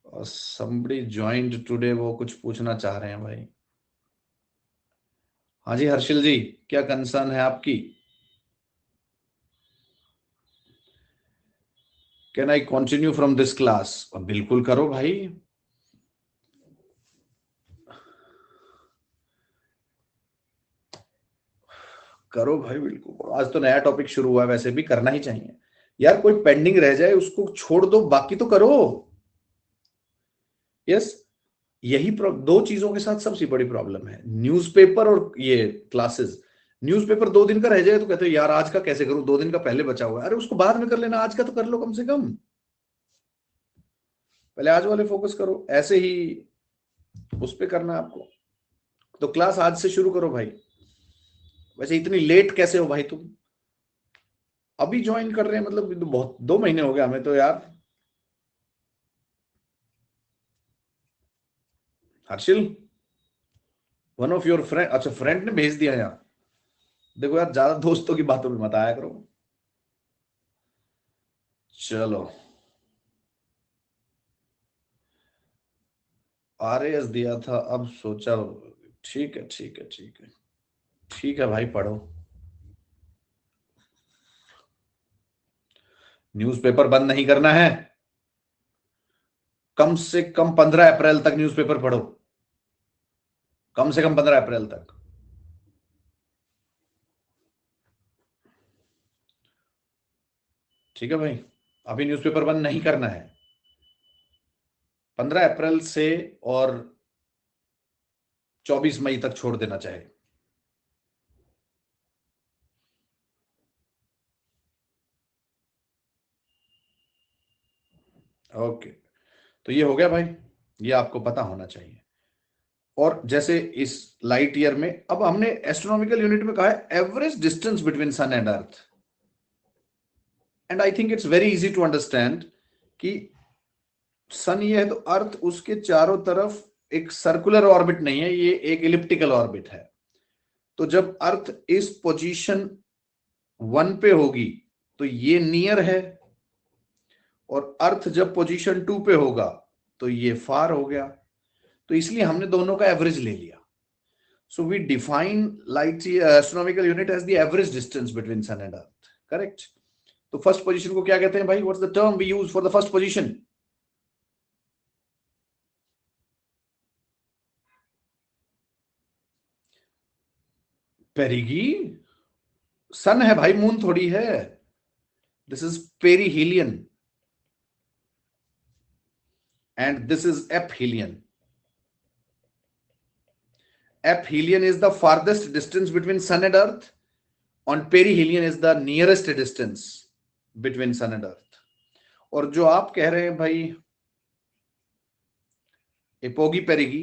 और somebody joined today, वो कुछ पूछना चाह रहे हैं भाई। हाँ जी हर्षिल जी, क्या कंसर्न है आपकी? Can I continue from this class? बिल्कुल करो भाई। करो भाई बिल्कुल, आज तो नया टॉपिक शुरू हुआ है, वैसे भी करना ही चाहिए यार। कोई पेंडिंग रह जाए उसको छोड़ दो, बाकी तो करो। यस, यही दो चीजों के साथ सबसे बड़ी प्रॉब्लम है, न्यूज़पेपर और ये क्लासेस। न्यूज़पेपर 2 दिन का रह जाए तो कहते हो यार आज का कैसे करूं, 2 दिन का पहले बचा हुआ है। अरे उसको बाद में कर लेना, आज का तो कर लो कम से कम। पहले आज वाले फोकस करो, ऐसे ही उस पे करना है आपको। तो क्लास आज से शुरू करो भाई। वैसे इतनी लेट कैसे हो भाई तुम? अभी ज्वाइन कर रहे हैं मतलब, तो बहुत 2 महीने हो गए हमें तो यार। Harshil, one of your friend, अच्छा फ्रेंड ने भेज दिया यार। देखो यार, ज्यादा दोस्तों की बातों में मत आया करो। चलो, आरएएस दिया था, अब सोचा। ठीक है ठीक है ठीक है। ठीक है भाई, पढ़ो। न्यूज़पेपर बंद नहीं करना है, कम से कम 15 अप्रैल तक न्यूज़पेपर पढ़ो। कम से कम 15 अप्रैल तक। ठीक है भाई, अभी न्यूज़पेपर बंद नहीं करना है, 15 अप्रैल से और 24 मई तक छोड़ देना चाहे। ओके, तो ये हो गया भाई, ये आपको पता होना चाहिए। और जैसे इस लाइट ईयर में, अब हमने एस्ट्रोनॉमिकल यूनिट में कहा है average distance between sun and earth. And I think it's very easy to understand कि सन ये है तो अर्थ उसके चारों तरफ एक सर्कुलर ऑर्बिट नहीं है, ये एक इलिप्टिकल ऑर्बिट है। तो जब अर्थ इस पोजीशन 1 पे होगी तो ये नियर है, और अर्थ जब पोजीशन 2 पे होगा तो ये फार हो गया। तो इसलिए हमने दोनों का एवरेज ले लिया। So we define light astronomical unit as the average distance between sun and Earth, correct? तो फर्स्ट पोजीशन को क्या कहते हैं भाई? What's the term we use for the first position? Perigee. Sun है भाई, मून थोड़ी है। This is perihelion and this is aphelion. Aphelion is the farthest distance between sun and earth, on perihelion is the nearest distance between sun and earth। और जो आप कह रहे हैं भाई एपोगी पेरिगी,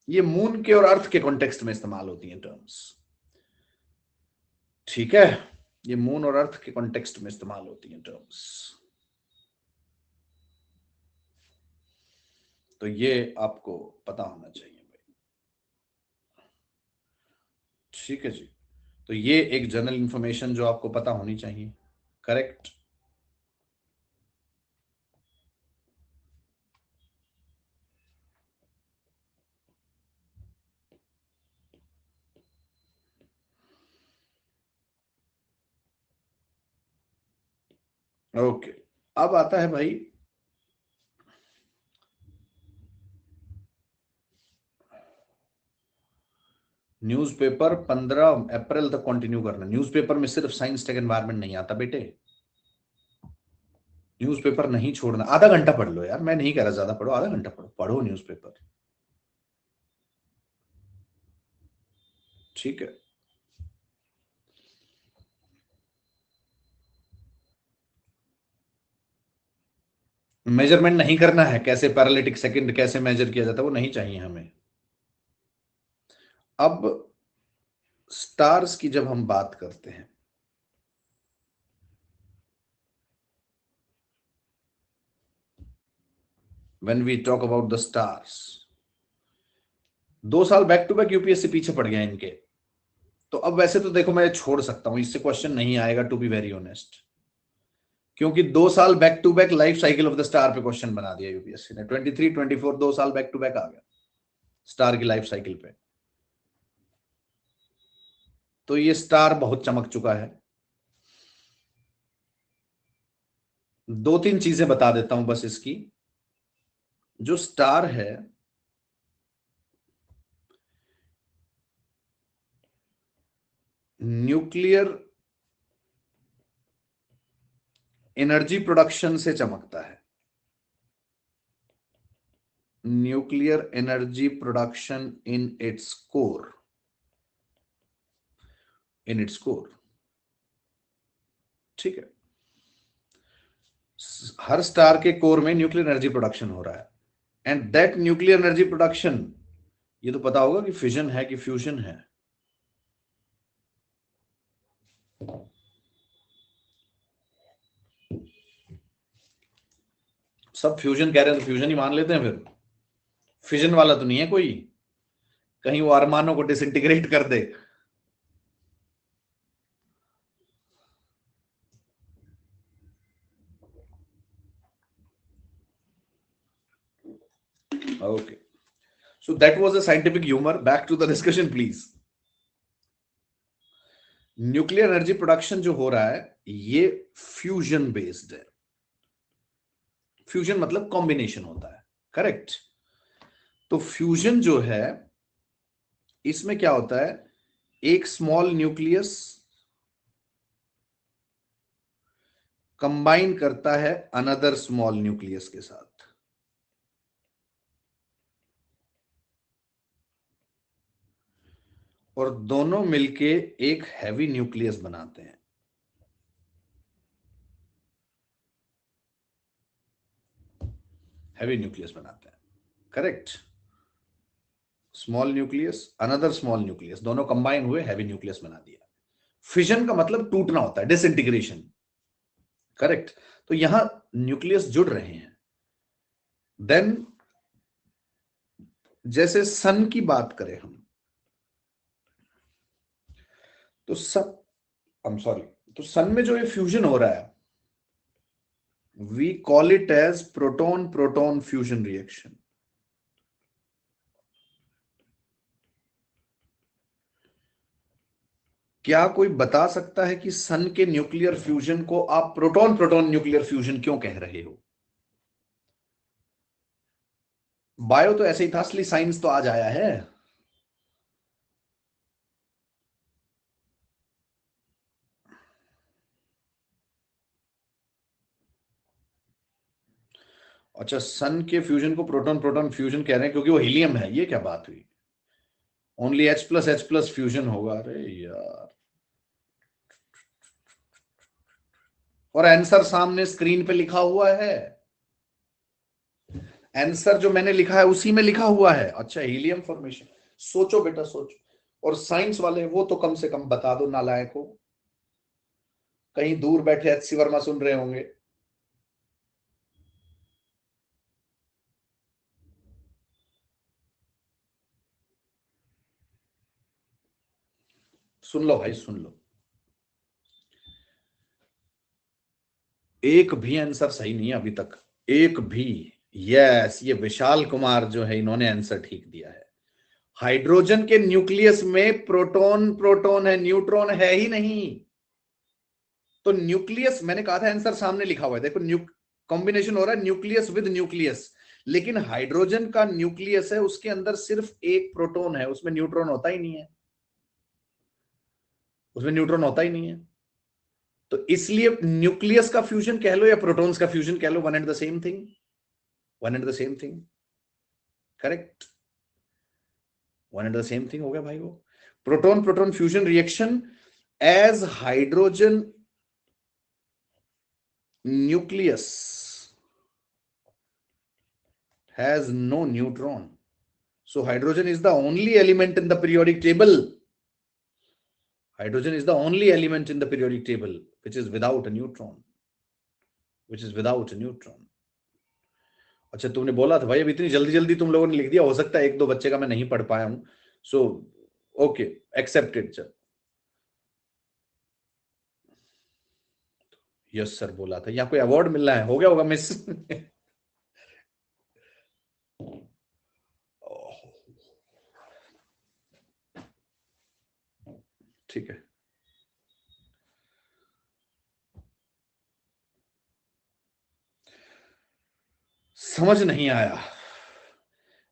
ये मून के और अर्थ के कॉन्टेक्स्ट में इस्तेमाल होती हैं टर्म्स। ठीक है, ये मून और अर्थ के कॉन्टेक्स्ट में इस्तेमाल होती हैं टर्म्स। तो ये आपको पता होना चाहिए भाई। ठीक है जी, तो ये एक जनरल इंफॉर्मेशन जो आपको पता होनी चाहिए, करेक्ट? ओके, अब आता है भाई न्यूज़पेपर 15 अप्रैल तक कंटिन्यू करना। न्यूज़पेपर में सिर्फ साइंस टेक एनवायरनमेंट नहीं आता बेटे, न्यूज़पेपर नहीं छोड़ना। आधा घंटा पढ़ लो यार, मैं नहीं कह रहा ज्यादा पढ़ो, आधा घंटा पढ़ो, पढ़ो न्यूज़पेपर। ठीक है, मेजरमेंट नहीं करना है, कैसे पैरालिटिक सेकंड कैसे मेजर किया जाता है वो नहीं चाहिए हमें। अब स्टार्स की जब हम बात करते हैं, when we talk about the stars, 2 साल बैक टू बैक यूपीएससी पीछे पड़ गया इनके। तो अब वैसे तो देखो मैं छोड़ सकता हूं, इससे क्वेश्चन नहीं आएगा टू बी वेरी ऑनेस्ट, क्योंकि 2 साल back to back life cycle of the star पे क्वेश्चन बना दिया यूपीएससी ने। 23, 24 2 साल बैक टू बैक आ गया स्टार की लाइफ साइकिल पे। तो ये स्टार बहुत चमक चुका है। 2-3 चीजें बता देता हूं बस इसकी। जो स्टार है, न्यूक्लियर एनर्जी प्रोडक्शन से चमकता है। Nuclear energy production in its core, in its core, ठीक है। हर स्टार के कोर में न्यूक्लियर एनर्जी प्रोडक्शन हो रहा है, and that nuclear energy production, ये तो पता होगा कि फिजन है कि फ्यूजन है। सब फ्यूजन कह रहे हैं तो फ्यूजन ही मान लेते हैं फिर। फिजन वाला तो नहीं है कोई, कहीं वो अरमानों को डिसइंटीग्रेट कर दे। Okay. So that was a scientific humor. Back to the discussion, please. Nuclear energy production जो हो रहा है ये फ्यूजन बेस्ड है। फ्यूजन मतलब कॉम्बिनेशन होता है, करेक्ट। तो फ्यूजन जो है इसमें क्या होता है, एक स्मॉल न्यूक्लियस कंबाइन करता है अनदर स्मॉल न्यूक्लियस के साथ, और दोनों मिलके एक हैवी न्यूक्लियस बनाते हैं। हैवी न्यूक्लियस बनाते हैं, correct. Small nucleus another small nucleus, दोनों कंबाइन हुए हैवी न्यूक्लियस बना दिया। फिजन का मतलब टूटना होता है, डिसइंटीग्रेशन, करेक्ट। तो यहां न्यूक्लियस जुड़ रहे हैं। देन जैसे सन की बात करें हम, तो सन, आई एम सॉरी, तो सन में जो ये फ्यूजन हो रहा है we call it as proton proton fusion reaction. क्या कोई बता सकता है कि सन के न्यूक्लियर फ्यूजन को आप प्रोटॉन प्रोटॉन न्यूक्लियर फ्यूजन क्यों कह रहे हो? बायो तो ऐसे ही था, असली साइंस तो आज आया है। अच्छा, सन के फ्यूजन को प्रोटॉन प्रोटॉन फ्यूजन कह रहे हैं क्योंकि वो हीलियम है, ये क्या बात हुई? ओनली H प्लस फ्यूजन होगा, अरे यार। और आंसर सामने स्क्रीन पे लिखा हुआ है, आंसर जो मैंने लिखा है उसी में लिखा हुआ है। अच्छा, हीलियम फॉर्मेशन, सोचो बेटा सोचो। और साइंस वाले वो तो कम से कम बता दो नालायक को, कहीं दूर बैठे HC वर्मा सुन रहे होंगे। सुन लो भाई सुन लो, एक भी आंसर सही नहीं है अभी तक, एक भी। यस, ये विशाल कुमार जो है इन्होंने आंसर ठीक दिया है। हाइड्रोजन के न्यूक्लियस में प्रोटॉन प्रोटॉन है, न्यूट्रॉन है ही नहीं। तो न्यूक्लियस, मैंने कहा था आंसर सामने लिखा हुआ है, देखो कॉम्बिनेशन हो रहा है न्यूक्लियस विद न्यूक्लियस, लेकिन हाइड्रोजन का न्यूक्लियस है उसके अंदर सिर्फ एक प्रोटॉन है, उसमें न्यूट्रॉन होता ही नहीं है, उसमें न्यूट्रॉन होता ही नहीं है। तो इसलिए न्यूक्लियस का फ्यूजन कह लो या प्रोटॉन्स का फ्यूजन कह लो, one and the same thing, one and the same thing, correct. One and the same thing हो गया भाई। वो proton proton fusion reaction as hydrogen nucleus has no neutron. So hydrogen is the only element in the periodic table. Hydrogen is the only element in the periodic table which is without a neutron. Which is without a neutron. अच्छा, तुमने बोला था भाई, अब इतनी जल्दी जल्दी तुम लोगों ने लिख दिया, हो सकता है एक दो बच्चे का मैं नहीं पढ़ पाया हूं, सो ओके, एक्सेप्टेड। चल, यस सर बोला था, यहाँ कोई अवार्ड मिलना है, हो गया होगा मिस। ठीक है, समझ नहीं आया,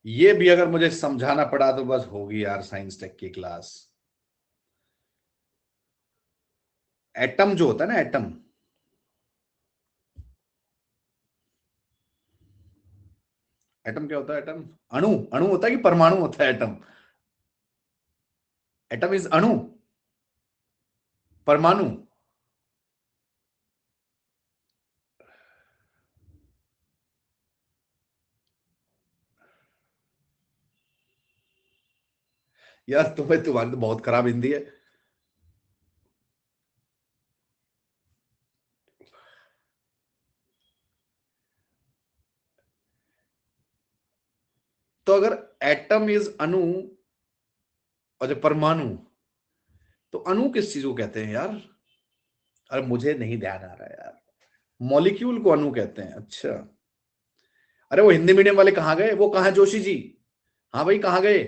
ये भी अगर मुझे समझाना पड़ा तो बस होगी यार साइंस टेक की क्लास। एटम जो होता है ना, एटम, एटम क्या होता है? एटम अणु, अणु होता है कि परमाणु होता है एटम? एटम इज अणु, परमाणु। यार तुम्हारी तो बहुत खराब हिंदी है। तो अगर एटम इज अणु और जो परमाणु, तो अणु किस चीज को कहते हैं यार? अरे मुझे नहीं ध्यान आ रहा है यार। मॉलिक्यूल को अणु कहते हैं, अच्छा। अरे वो हिंदी मीडियम वाले कहाँ गए? वो कहाँ जोशी जी? हाँ भाई, कहाँ गए?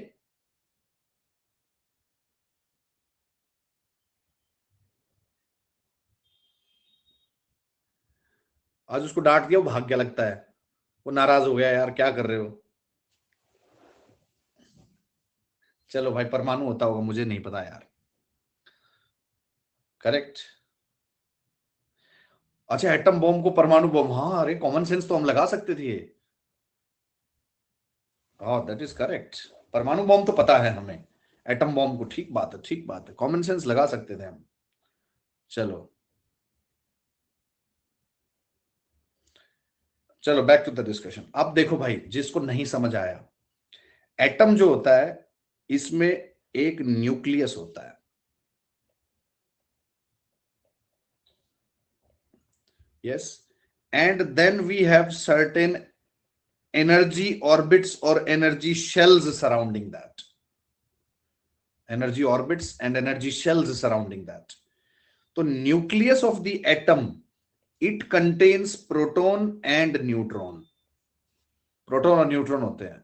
आज उसको डांट दिया, वो भाग गया लगता है, वो नाराज हो गया। यार क्या कर रहे हो? चलो भाई, परमाणु होता होगा, मुझे नहीं पता यार। करेक्ट। अच्छा, एटम बॉम्ब को परमाणु बॉम्ब, हाँ, अरे कॉमन सेंस तो हम लगा सकते थे। हाँ, दैट इज करेक्ट। परमाणु बॉम्ब तो पता है हमें, एटम बॉम्ब को, ठीक बात है, ठीक बात है, कॉमन सेंस लगा सकते थे हम। चलो चलो, बैक टू द डिस्कशन। अब देखो भाई, जिसको नहीं समझ आया, एटम जो होता है, इसमें एक न्यूक्लियस होता है। Yes, and then we have certain energy orbits और energy shells surrounding that. Energy orbits and energy shells surrounding that. तो nucleus of the atom, it contains proton and neutron. Proton और न्यूट्रॉन होते हैं,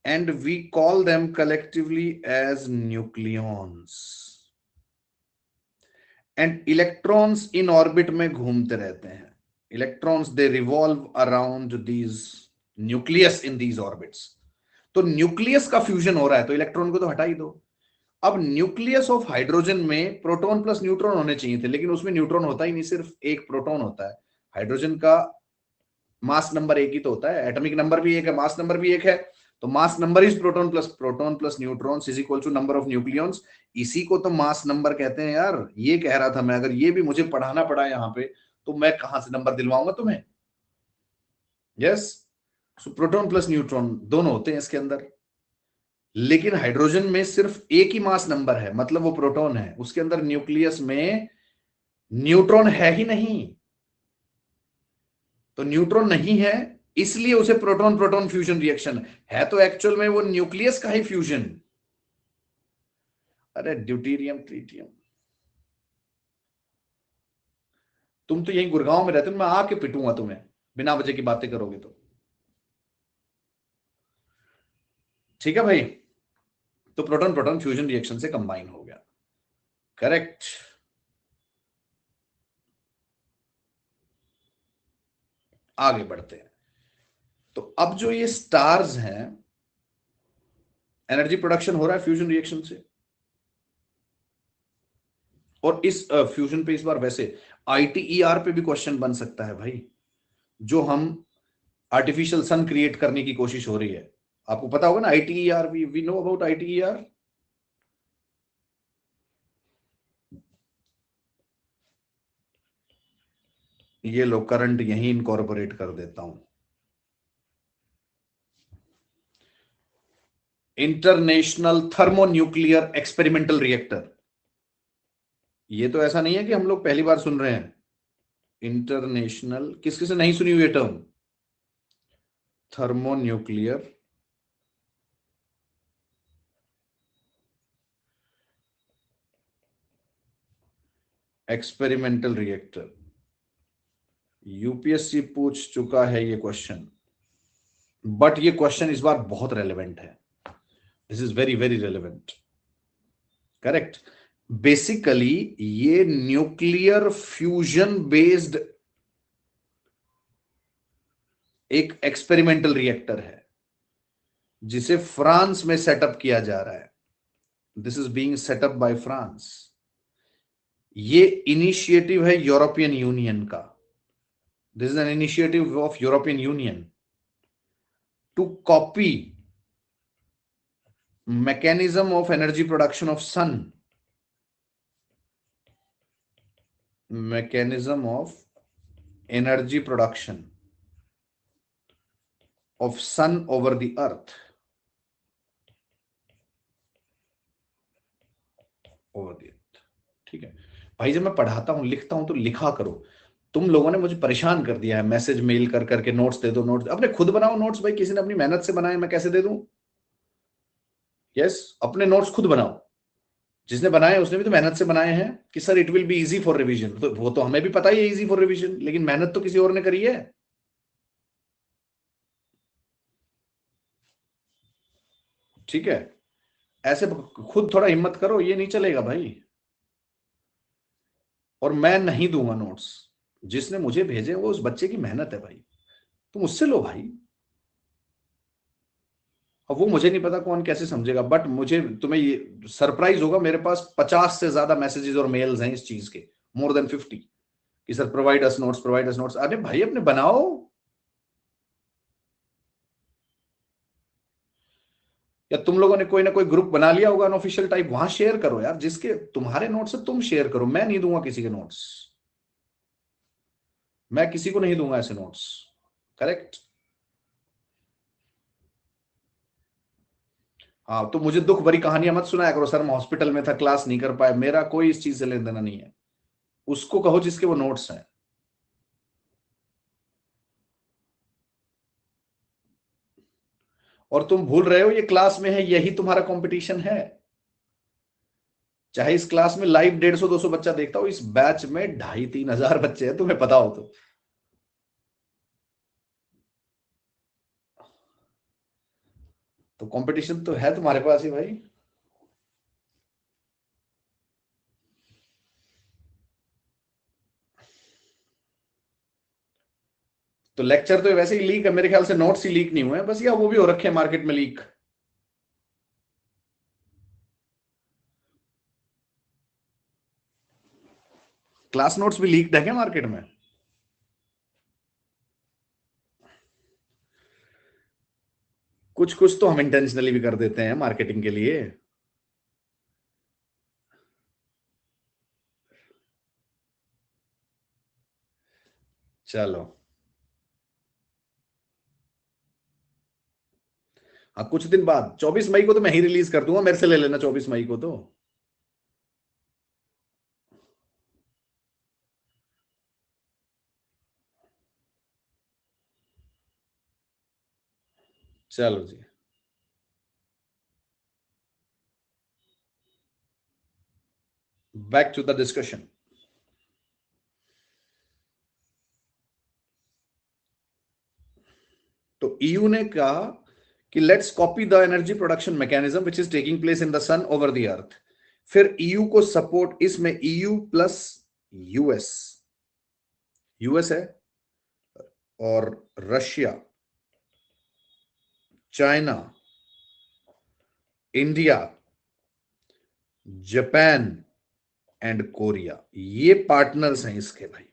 and we call them collectively as nucleons. And electrons in orbit में घूमते रहते हैं। Electrons they revolve around these nucleus in these orbits. तो न्यूक्लियस का फ्यूजन हो रहा है, तो इलेक्ट्रॉन को तो हटा ही दो। अब न्यूक्लियस ऑफ हाइड्रोजन में प्रोटॉन प्लस न्यूट्रॉन होने चाहिए थे, लेकिन उसमें न्यूट्रॉन होता ही नहीं, सिर्फ एक प्रोटॉन होता है। हाइड्रोजन का मास नंबर एक ही तो होता है, एटॉमिक नंबर भी एक है, मास नंबर भी एक है। तो mass number is proton plus neutrons is equal to number of nucleons. इसी को तो मास नंबर कहते हैं यार। ये कह रहा था मैं, अगर ये भी मुझे पढ़ाना पड़ा यहाँ पे, तो मैं कहां से नंबर दिलवाऊंगा तुम्हें? यस, सो प्रोटॉन प्लस न्यूट्रॉन दोनों होते हैं इसके अंदर। लेकिन हाइड्रोजन में सिर्फ एक ही मास नंबर है, मतलब वो प्रोटॉन है, उसके अंदर न्यूक्लियस में न्यूट्रॉन है ही नहीं। तो न्यूट्रॉन नहीं है, इसलिए उसे प्रोटॉन प्रोटॉन फ्यूजन रिएक्शन है, तो एक्चुअल में वो न्यूक्लियस का ही फ्यूजन। अरे ड्यूटीरियम ट्रीटियम, तुम तो यही गुड़गांव में रहते हो, मैं आके पिटूंगा तुम्हें बिना वजह की बातें करोगे तो। ठीक है भाई, तो प्रोटॉन प्रोटॉन फ्यूजन रिएक्शन से कंबाइन हो गया। करेक्ट। आगे बढ़ते हैं। तो अब जो ये स्टार्स हैं, एनर्जी प्रोडक्शन हो रहा है फ्यूजन रिएक्शन से। और इस फ्यूजन पे इस बार वैसे आईटीईआर पे भी क्वेश्चन बन सकता है भाई। जो हम आर्टिफिशियल सन क्रिएट करने की कोशिश हो रही है, आपको पता होगा ना ITER, we know about ITER. ये लो, करंट यही इनकॉर्पोरेट कर देता हूं। International Thermonuclear Experimental Reactor. ये तो ऐसा नहीं है कि हम लोग पहली बार सुन रहे हैं। इंटरनेशनल, किस किसी नहीं सुनी हुई ये term, thermonuclear Experimental reactor. UPSC पूछ चुका है ये क्वेश्चन, बट ये क्वेश्चन इस बार बहुत रेलेवेंट है। This is very very relevant. Correct. Basically ये न्यूक्लियर फ्यूजन बेस्ड एक एक्सपेरिमेंटल रिएक्टर है जिसे फ्रांस में सेटअप किया जा रहा है। This is being set up by France. ये इनिशिएटिव है यूरोपियन यूनियन का। This is an initiative of European Union to copy mechanism of energy production of sun, mechanism of energy production of sun over the earth, over the earth। ठीक है भाई, जब मैं पढ़ाता हूं लिखता हूं तो लिखा करो। तुम लोगों ने मुझे परेशान कर दिया है, मैसेज मेल कर करके नोट्स दे दो, नोट्स अपने खुद बनाओ नोट्स। भाई किसी ने अपनी मेहनत से बनाए, मैं कैसे दे दूं? यस, अपने नोट्स खुद बनाओ। जिसने बनाए उसने भी तो मेहनत से बनाए हैं कि sir it will be easy for revision. तो वो तो हमें भी पता ही है इजी फॉर रिवीजन, लेकिन मेहनत तो किसी और ने करी है। ठीक है, ऐसे खुद थोड़ा हिम्मत करो, ये नहीं चलेगा भाई। और मैं नहीं दूंगा नोट्स। जिसने मुझे भेजे वो उस बच्चे की मेहनत है भाई, तुम उससे लो भाई। अब वो मुझे नहीं पता कौन कैसे समझेगा, बट मुझे तुम्हें ये सरप्राइज होगा, मेरे पास 50 से ज्यादा मैसेजेस और मेल्स हैं इस चीज के, मोर देन 50, कि sir provide us notes, provide us notes. अरे भाई अपने बनाओ। या तुम लोगों ने कोई ना कोई ग्रुप बना लिया होगा अनऑफिशियल टाइप, वहां शेयर करो यार। जिसके तुम्हारे नोट्स है तुम शेयर करो, मैं नहीं दूंगा किसी के नोट्स। मैं किसी को नहीं दूंगा ऐसे नोट्स। करेक्ट। हाँ, तो मुझे दुख भरी कहानियां मत सुनाया करो, सर मैं हॉस्पिटल में था क्लास नहीं कर पाया। मेरा कोई इस चीज से लेन देना नहीं है। उसको कहो जिसके वो नोट्स हैं। और तुम भूल रहे हो ये क्लास में है, यही तुम्हारा कंपटीशन है। चाहे इस क्लास में लाइव 150-200 बच्चा देखता हो, इस बैच में 2,500-3,000 बच्चे हैं, तुम्हें पता हो तो कंपटीशन तो है तुम्हारे पास ही भाई। तो लेक्चर तो वैसे ही लीक है मेरे ख्याल से, नोट्स ही लीक नहीं हुए हैं बस, या वो भी हो रखे हैं मार्केट में लीक। क्लास नोट्स भी लीक है क्या मार्केट में? कुछ कुछ तो हम इंटेंशनली भी कर देते हैं मार्केटिंग के लिए। चलो, हाँ कुछ दिन बाद 24 मई को तो मैं ही रिलीज कर दूंगा, मेरे से ले लेना 24 मई को तो। चलो जी, बैक टू द डिस्कशन। तो ईयू ने कहा कि let's copy the energy production mechanism which is taking place in the sun over the earth. फिर ईयू को सपोर्ट, इसमें ईयू प्लस यूएस, यूएस है और Russia, China, India, Japan and Korea, ये पार्टनर्स हैं इसके भाई।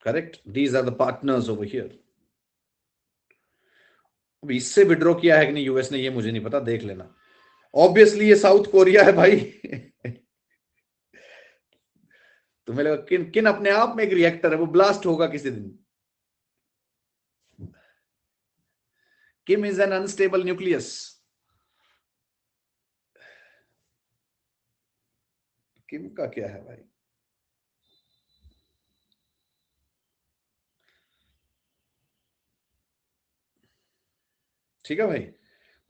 Correct, these are the partners over here. अब इससे विड्रॉ किया है कि नहीं यूएस ने, ये मुझे नहीं पता, देख लेना। ऑब्वियसली ये साउथ कोरिया है भाई। तुम्हें लगा किन किन अपने आप में एक रिएक्टर है, वो ब्लास्ट होगा किसी दिन। किम इज एन अनस्टेबल न्यूक्लियस। किम का क्या है भाई? ठीक है भाई,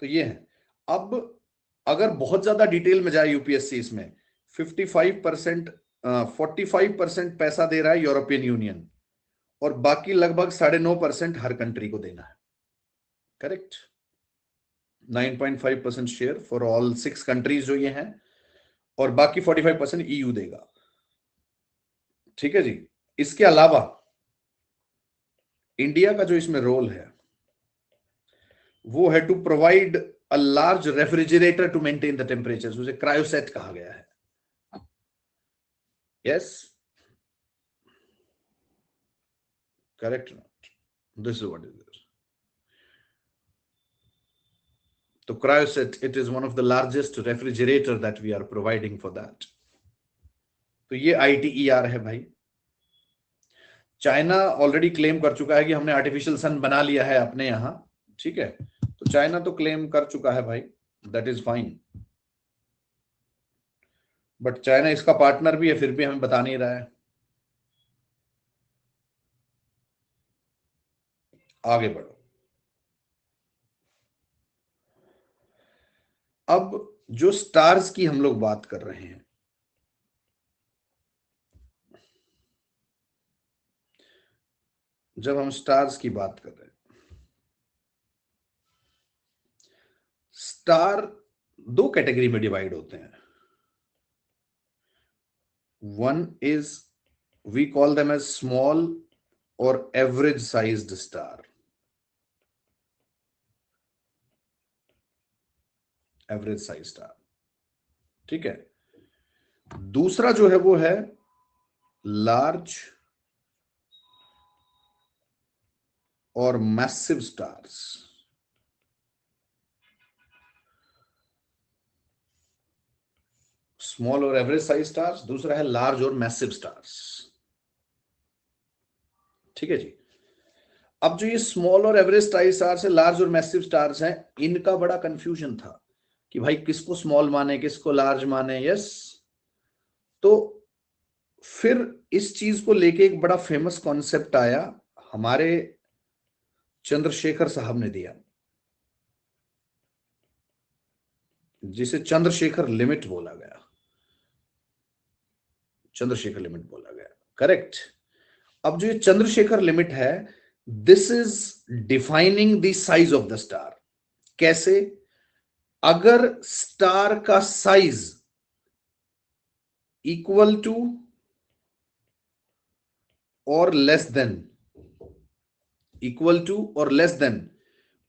तो ये है। अब अगर बहुत ज्यादा डिटेल में जाए यूपीएससी इसमें, 55%, 45% पैसा दे रहा है यूरोपियन यूनियन, और बाकी लगभग 9.5% हर कंट्री को देना है। Correct, 9.5% share for all 6 countries जो ये हैं, और बाकी 45% ईयू देगा। ठीक है जी। इसके अलावा इंडिया का जो इसमें रोल है वो है to provide a large refrigerator to maintain the temperature, उसे क्रायोसेट कहा गया है। Yes, correct, this is what is this. तो cryostat, it is one of the largest refrigerator that we are providing for that. तो ये ITER है भाई। चाइना ऑलरेडी क्लेम कर चुका है कि हमने आर्टिफिशियल सन बना लिया है अपने यहां। ठीक है, तो चाइना तो क्लेम कर चुका है भाई, that is fine. But China इसका पार्टनर भी है, फिर भी हमें बता नहीं रहा है। आगे बढ़ो। अब जो स्टार्स की हम लोग बात कर रहे हैं, जब हम स्टार्स की बात कर रहे हैं, स्टार 2 कैटेगरी में डिवाइड होते हैं। One is, we call them as small और average sized star. Average size star, ठीक है। दूसरा जो है वो है लार्ज और मैसिव स्टार्स। स्मॉल और एवरेज साइज स्टार्स, दूसरा है लार्ज और मैसिव स्टार्स। ठीक है जी। अब जो ये स्मॉल और एवरेज साइज स्टार्स है, लार्ज और मैसिव स्टार्स हैं, इनका बड़ा कंफ्यूजन था कि भाई किसको स्मॉल माने, किसको लार्ज माने। यस, तो फिर इस चीज को लेके एक बड़ा फेमस कॉन्सेप्ट आया, हमारे चंद्रशेखर साहब ने दिया, जिसे चंद्रशेखर लिमिट बोला गया। चंद्रशेखर लिमिट बोला गया, करेक्ट। अब जो ये चंद्रशेखर लिमिट है, this is defining the size of the star. कैसे? अगर स्टार का साइज इक्वल टू और लेस देन, इक्वल टू और less than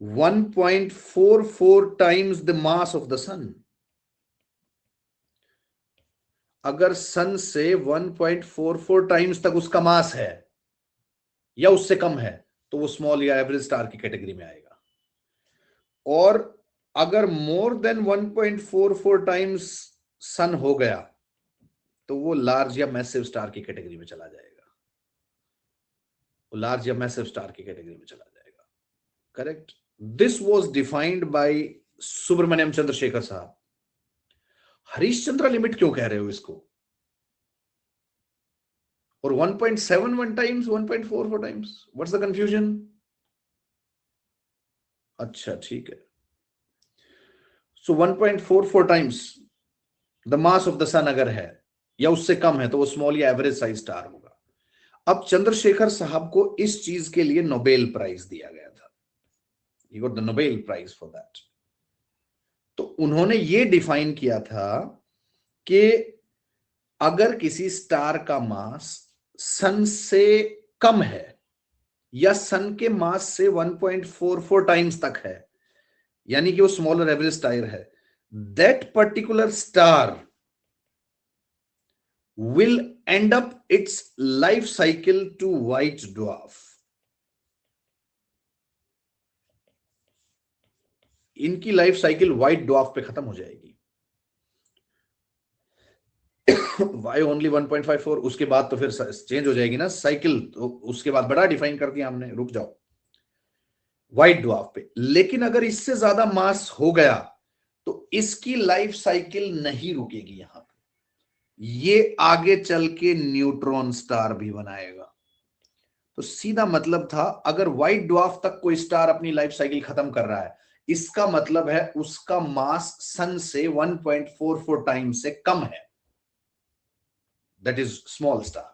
1.44 times the mass of the sun. अगर सन से 1.44 टाइम्स तक उसका मास है या उससे कम है, तो वो स्मॉल या एवरेज स्टार की कैटेगरी में आएगा। और अगर मोर देन 1.44 टाइम्स सन हो गया, तो वो लार्ज या मैसिव स्टार की कैटेगरी में चला जाएगा। वो लार्ज या मैसिव स्टार की कैटेगरी में चला जाएगा, correct. This was defined by Subrahmanyan Chandrasekhar साहब। हरीशचंद्र लिमिट क्यों कह रहे हो इसको? और 1.71 times, 1.44 times, what's the confusion? अच्छा, ठीक है। So 1.44 times the mass of the sun अगर है या उससे कम है, तो वो स्मॉल या एवरेज साइज स्टार होगा। अब चंद्रशेखर साहब को इस चीज के लिए नोबेल प्राइज दिया गया था। He got the Nobel prize for that. तो उन्होंने ये डिफाइन किया था कि अगर किसी स्टार का मास सन से कम है या सन के मास से 1.44 टाइम्स तक है, यानी कि वो स्मॉल और एवरेज स्टार है, that particular star will end up its life cycle to white dwarf. इनकी लाइफ साइकिल व्हाइट ड्वार्फ पे खत्म हो जाएगी। Why only 1.54? उसके बाद तो फिर चेंज हो जाएगी ना साइकिल, तो उसके बाद बड़ा डिफाइन कर दिया हमने। रुक जाओ, व्हाइट ड्वार्फ पे। लेकिन अगर इससे ज्यादा मास हो गया तो इसकी लाइफ साइकिल नहीं रुकेगी यहां पे, ये आगे चल के न्यूट्रॉन स्टार भी बनाएगा। तो सीधा मतलब था, अगर व्हाइट ड्वार्फ तक कोई स्टार अपनी लाइफ साइकिल खत्म कर रहा है, इसका मतलब है उसका मास सन से 1.44 टाइम से कम है, दैट इज स्मॉल स्टार।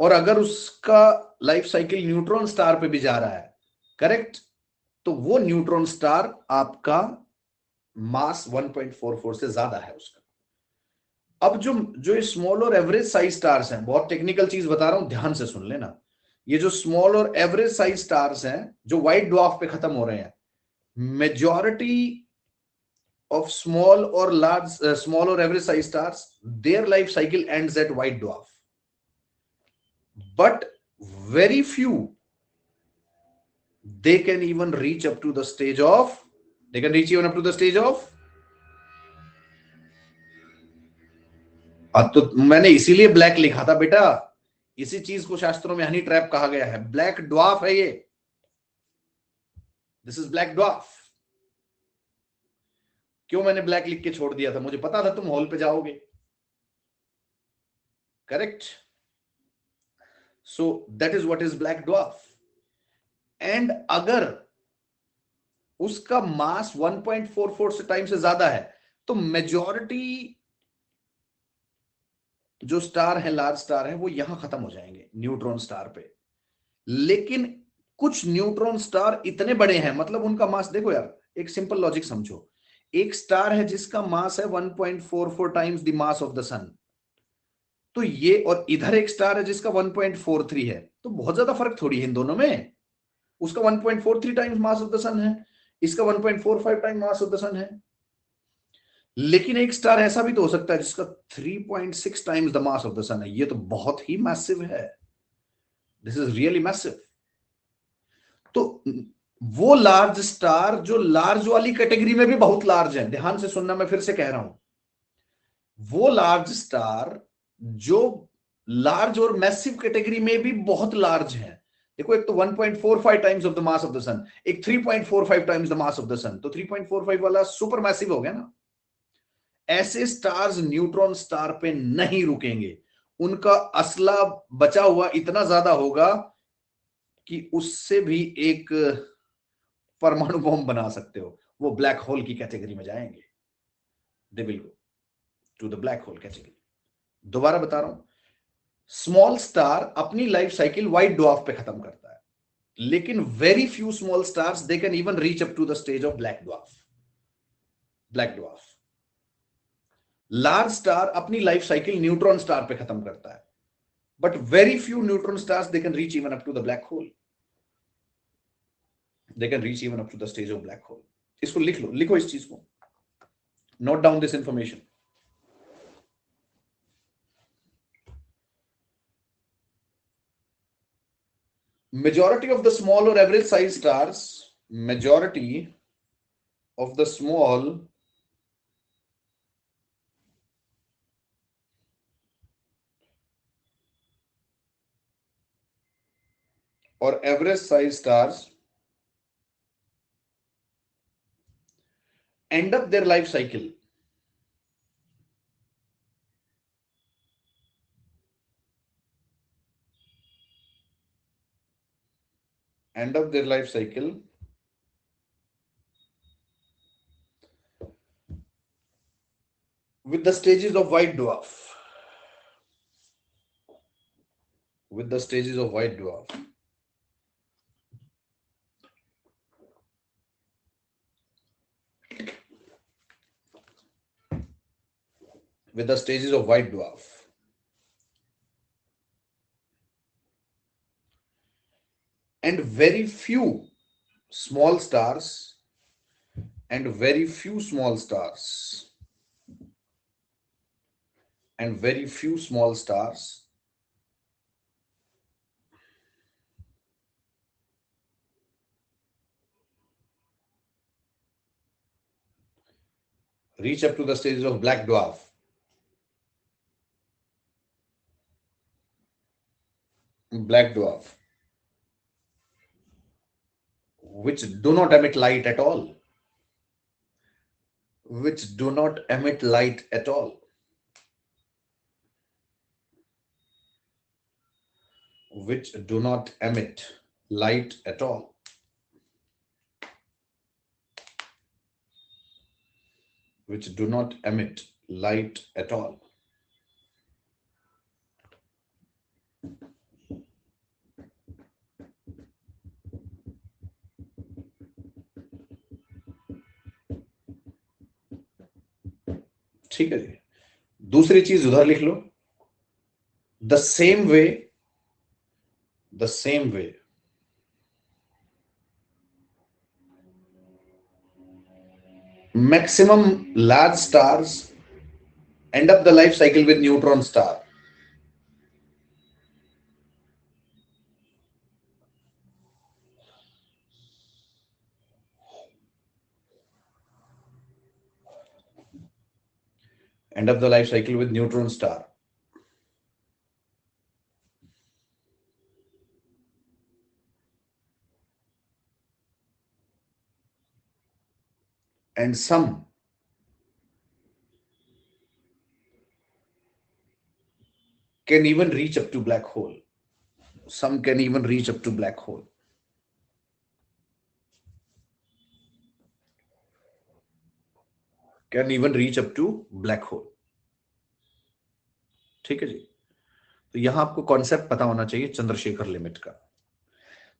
और अगर उसका लाइफ साइकिल न्यूट्रॉन स्टार पे भी जा रहा है, करेक्ट, तो वो न्यूट्रॉन स्टार आपका मास 1.44 से ज्यादा है उसका। अब जो जो स्मॉल और एवरेज साइज स्टार्स हैं, बहुत टेक्निकल चीज बता रहा हूं, ध्यान से सुन लेना। ये जो स्मॉल और एवरेज साइज स्टार्स हैं जो व्हाइट ड्वार्फ पे खत्म हो रहे हैं, मेजॉरिटी ऑफ स्मॉल और लार्ज स्मॉल और average size stars, their life cycle ends at white dwarf, but very few they can even reach up to the stage of they can reach even up to the stage of तो मैंने इसीलिए ब्लैक लिखा था बेटा, इसी चीज को शास्त्रों में हनी ट्रैप कहा गया है। ब्लैक ड्वार्फ है ये, दिस इज ब्लैक ड्वार्फ। क्यों मैंने ब्लैक लिख के छोड़ दिया था? मुझे पता था तुम हॉल पे जाओगे, correct. So that is what is black dwarf. And अगर उसका मास 1.44 से टाइम से ज्यादा है, तो मेजॉरिटी जो स्टार है, लार्ज स्टार है, वो यहां खत्म हो जाएंगे न्यूट्रॉन स्टार पे। लेकिन कुछ न्यूट्रॉन स्टार इतने बड़े हैं, मतलब उनका मास देखो यार, एक सिंपल लॉजिक समझो। एक स्टार है जिसका मास है 1.44 times the mass of the sun, तो ये, और इधर एक स्टार है जिसका 1.43 है, तो बहुत ज्यादा फर्क थोड़ी है इन दोनों में। उसका 1.43 times mass of the sun है, इसका 1.45 time mass of the sun है। लेकिन एक स्टार ऐसा भी तो हो सकता है जिसका 3.6 times the mass of the sun है, ये तो बहुत ही मैसिव है, दिस इज रियली मैसिव। तो वो लार्ज स्टार जो लार्ज वाली कैटेगरी में भी बहुत लार्ज है, ध्यान से सुनना, मैं फिर से कह रहा हूं, वो लार्ज स्टार जो लार्ज और मैसिव कैटेगरी में भी बहुत लार्ज है। देखो, एक तो 1.45 times of the mass of the sun, एक 3.45 times the mass of the sun, तो 3.45 वाला सुपर मैसिव हो गया ना। ऐसे स्टार्स न्यूट्रॉन स्टार पे नहीं रुकेंगे, उनका असला बचा हुआ इतना ज्यादा होगा कि उससे भी एक परमाणु बॉम्ब बना सकते हो। वो ब्लैक होल की कैटेगरी में जाएंगे, they will go to the black hole category. दोबारा बता रहा हूं, स्मॉल स्टार अपनी लाइफ साइकिल व्हाइट ड्वार्फ पे खत्म करता है, लेकिन very few small stars they can even reach up to the stage of black dwarf. Black dwarf. Large star अपनी लाइफ साइकिल न्यूट्रॉन स्टार पे खत्म करता है, but very few neutron stars they can reach even up to the black hole, they can reach even up to the stage of black hole। इसको लिख लो, लिखो इस चीज को, note down this information. majority of the small or average size stars, majority of the small or average size stars end up their life cycle end up their life cycle with the stages of white dwarf, with the stages of white dwarf, with the stages of white dwarf। And very few small stars, and very few small stars, and very few small stars reach up to the stages of black dwarf। black dwarf which do not emit light at all, which do not emit light at all, which do not emit light at all, which do not emit light at all. ठीक है जी। दूसरी चीज उधर लिख लो, the same way maximum large stars end up the life cycle with neutron star. End up the life cycle with neutron star. And some can even reach up to black hole. Some can even reach up to black hole. Can even reach up to black hole. ठीक है जी। तो यहां आपको कॉन्सेप्ट पता होना चाहिए चंद्रशेखर लिमिट का।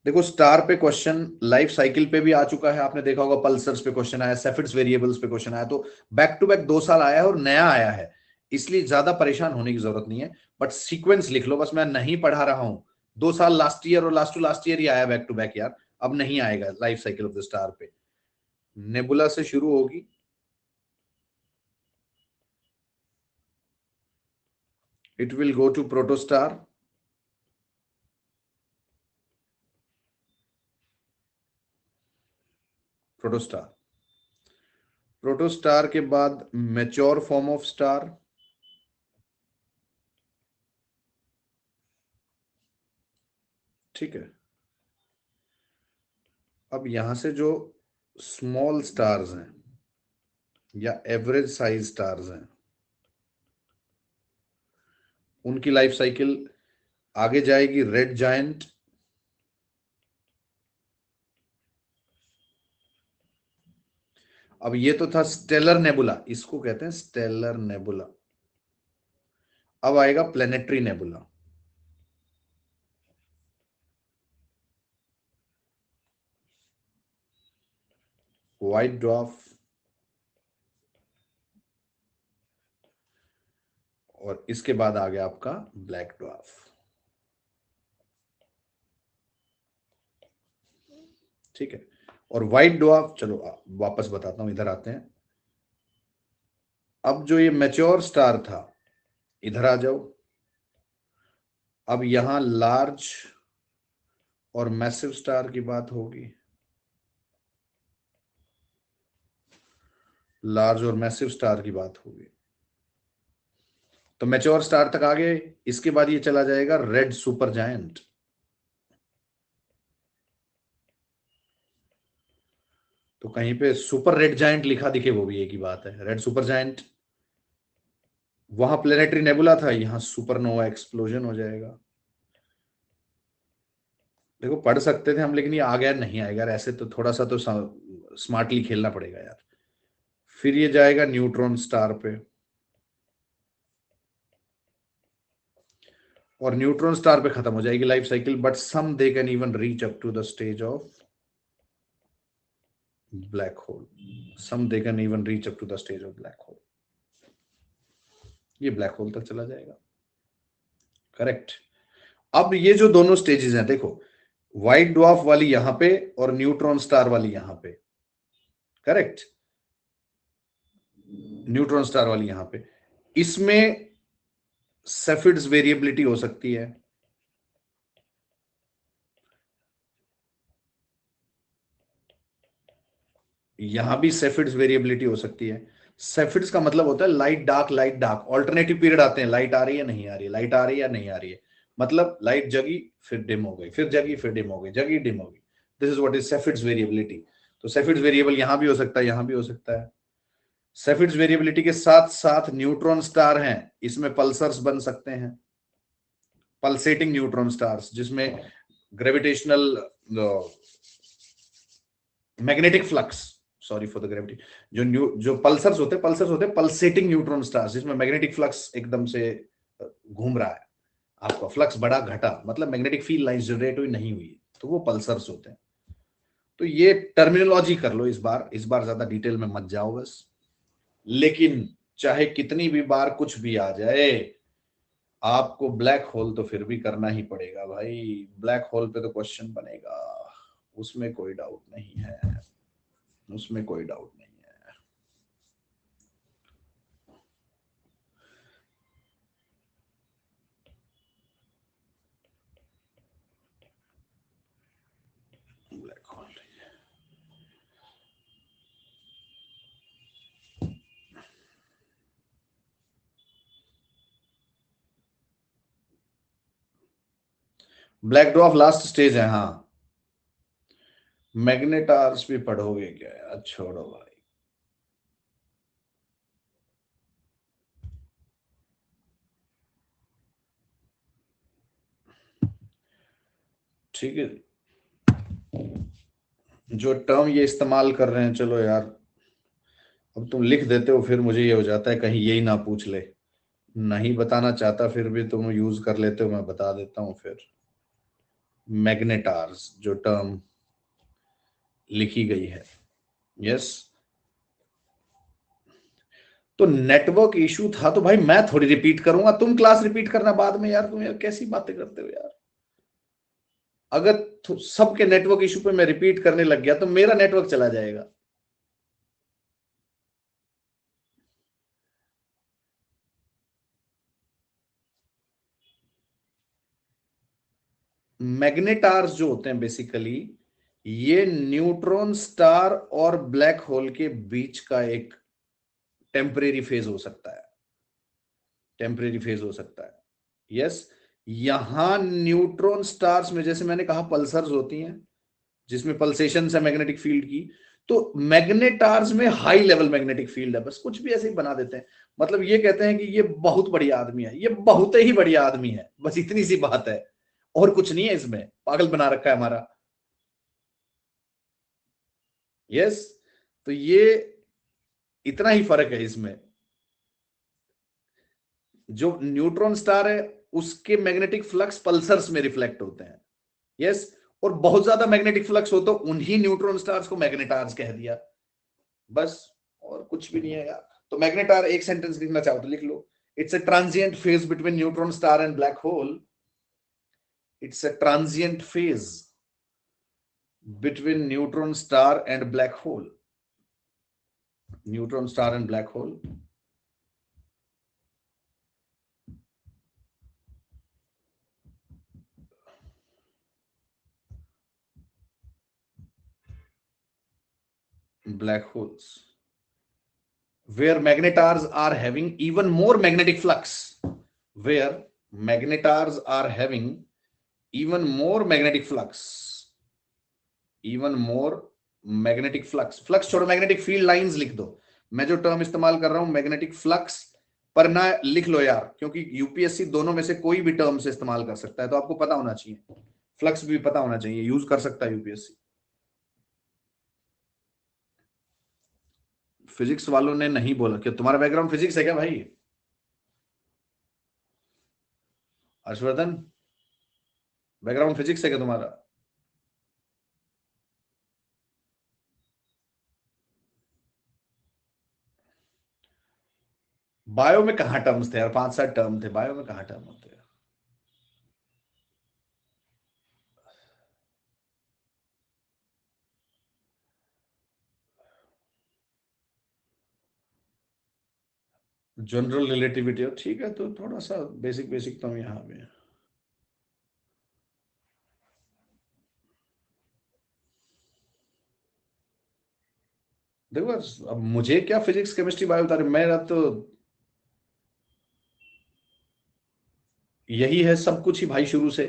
देखो स्टार पे क्वेश्चन लाइफ साइकिल पे भी आ चुका है, आपने देखा होगा पल्सर्स पे क्वेश्चन आया, सेफिड्स वेरिएबल्स पे क्वेश्चन आया, तो बैक टू बैक 2 साल आया है और नया आया है, इसलिए ज्यादा परेशान होने की जरूरत नहीं है। बट सीक्वेंस लिख लो बस, मैं नहीं पढ़ा रहा हूं। 2 साल लास्ट ईयर और लास्ट टू लास्ट ईयर ही आया बैक टू बैक यार, अब नहीं आएगा life cycle of the star पे। नेबुला से शुरू होगी, it will go to protostar, protostar के बाद मैच्योर फॉर्म ऑफ स्टार, ठीक है। अब यहां से जो स्मॉल स्टार्स हैं या एवरेज साइज स्टार्स हैं, उनकी लाइफ साइकिल आगे जाएगी रेड जायंट, अब ये तो था स्टेलर नेबुला, इसको कहते हैं स्टेलर नेबुला। अब आएगा प्लेनेटरी नेबुला, व्हाइट ड्वार्फ, और इसके बाद आ गया आपका ब्लैक ड्वार्फ। ठीक है, और व्हाइट ड्वार्फ, चलो वापस बताता हूं, इधर आते हैं। अब जो ये मैच्योर स्टार था, इधर आ जाओ। अब यहां लार्ज और मैसिव स्टार की बात होगी, लार्ज और मैसिव स्टार की बात होगी। तो मैच्योर स्टार तक आ गए, इसके बाद ये चला जाएगा रेड सुपर जायंट। तो कहीं पे सुपर रेड जायंट लिखा दिखे वो भी एक ही बात है, रेड सुपर जायंट। वहां प्लेनेटरी नेबुला था, यहां सुपरनोवा एक्सप्लोजन हो जाएगा। देखो पढ़ सकते थे हम, लेकिन ये आ गया नहीं आएगा यार, ऐसे तो थोड़ा सा तो स्मार्टली खेलना पड़ेगा यार। फिर ये जाएगा न्यूट्रॉन स्टार पे, और न्यूट्रॉन स्टार पे खत्म हो जाएगी life cycle. But some they can even reach up to the stage of black hole, some they can even reach up to the stage of black hole. ये ब्लैक होल तक चला जाएगा, करेक्ट। अब ये जो दोनों स्टेजेस हैं, देखो व्हाइट ड्वार्फ वाली यहां पे और न्यूट्रॉन स्टार वाली यहां पे, करेक्ट। न्यूट्रॉन स्टार वाली यहां पे, इसमें सेफिड्स वेरिएबिलिटी हो सकती है, यहां भी सेफिड्स वेरिएबिलिटी हो सकती है। सेफिड्स का मतलब होता है light dark, light dark, alternative period आते हैं, लाइट आ रही है नहीं आ रही है, लाइट आ रही है या नहीं आ रही है, मतलब लाइट जगी फिर डिम हो गई, फिर जगी फिर डिम हो गई, जगी डिम हो गई। This is what is cepheids variability. तो सेफिट्स वेरिएबल यहां भी हो सकता है, यहां भी हो सकता है। सेफिट्स वेरिएबिलिटी के साथ साथ न्यूट्रॉन स्टार हैं, इसमें पल्सर्स बन सकते हैं, पल्सेटिंग न्यूट्रॉन स्टार्स, जिसमें gravitational magnetic flux, sorry for the gravity, जो पल्सर्स होते हैं पल्सेटिंग न्यूट्रॉन स्टार्स, जिसमें मैग्नेटिक फ्लक्स एकदम से घूम रहा है, आपका फ्लक्स बढ़ा घटा, मतलब मैग्नेटिक फील्ड लाइंस जनरेट हुई नहीं हुई, तो वो पल्सर्स होते हैं। तो ये टर्मिनोलॉजी कर लो, इस बार ज्यादा डिटेल में मत जाओ बस। लेकिन चाहे कितनी भी बार कुछ भी आ जाए, आपको ब्लैक होल तो फिर भी करना ही पड़ेगा भाई। ब्लैक होल पे तो क्वेश्चन बनेगा, उसमें कोई डाउट नहीं है, उसमें कोई डाउट नहीं है। Black hole, black dwarf last stage है, हाँ। मैग्नेटार्स भी पढ़ोगे क्या यार, छोड़ो भाई। ठीक है, जो टर्म ये इस्तेमाल कर रहे हैं, चलो यार, अब तुम लिख देते हो फिर मुझे ये हो जाता है कहीं यही ना पूछ ले। नहीं बताना चाहता फिर भी तुम यूज कर लेते हो, मैं बता देता हूं फिर। मैग्नेटार्स जो टर्म लिखी गई है, यस। तो नेटवर्क इशू था, तो भाई मैं थोड़ी रिपीट करूंगा, तुम क्लास रिपीट करना बाद में यार, तुम यार कैसी बातें करते हो यार। अगर सबके नेटवर्क इशू पे मैं रिपीट करने लग गया तो मेरा नेटवर्क चला जाएगा। मैग्नेटार्स जो होते हैं बेसिकली, ये न्यूट्रॉन स्टार और ब्लैक होल के बीच का एक टेम्परेरी फेज हो सकता है, टेम्परेरी फेज हो सकता है, यस। यहां न्यूट्रॉन स्टार्स में, जैसे मैंने कहा, पल्सर्स होती हैं जिसमें पल्सेशन है मैग्नेटिक फील्ड की। तो मैग्नेटार्स में हाई लेवल मैग्नेटिक फील्ड है, बस कुछ भी ऐसे ही बना देते हैं। मतलब ये कहते हैं कि ये बहुत बढ़िया आदमी है, ये बहुत ही बढ़िया आदमी है, बस इतनी सी बात है, और कुछ नहीं है इसमें, पागल बना रखा है हमारा, यस। तो ये इतना ही फर्क है इसमें। जो न्यूट्रॉन स्टार है उसके मैग्नेटिक फ्लक्स पल्सर्स में रिफ्लेक्ट होते हैं, यस। और बहुत ज्यादा मैग्नेटिक फ्लक्स हो तो उन्हीं न्यूट्रॉन स्टार्स को मैग्नेटार्स कह दिया, बस, और कुछ भी नहीं है यार। तो मैग्नेटार एक सेंटेंस लिखना चाहो तो लिख लो, it's a transient phase between neutron star and black hole, it's a transient phase between neutron star and black hole, neutron star and black hole. Black holes where magnetars are having even more magnetic flux, where magnetars are having even more magnetic flux, even more magnetic flux, flux छोड़ो, मैग्नेटिक फील्ड लाइंस लिख दो। मैं जो टर्म इस्तेमाल कर रहा हूं मैग्नेटिक फ्लक्स पर ना लिख लो यार, क्योंकि यूपीएससी दोनों में से कोई भी टर्म से इस्तेमाल कर सकता है, तो आपको पता होना चाहिए, फ्लक्स भी पता होना चाहिए, यूज कर सकता है यूपीएससी। फिजिक्स वालों ने नहीं बोला, क्या तुम्हारा बैकग्राउंड फिजिक्स है क्या भाई हर्षवर्धन? बैकग्राउंड फिजिक्स है क्या तुम्हारा? बायो में कहाँ टर्म्स थे यार, 5-7 टर्म थे बायो में, कहाँ टर्म होते हैं? जनरल रिलेटिविटी, ठीक है, तो थोड़ा सा बेसिक बेसिक तो हम यहाँ पे। देखो अब मुझे क्या फिजिक्स केमिस्ट्री बायो बता रहे, मेरा तो यही है सब कुछ ही भाई शुरू से।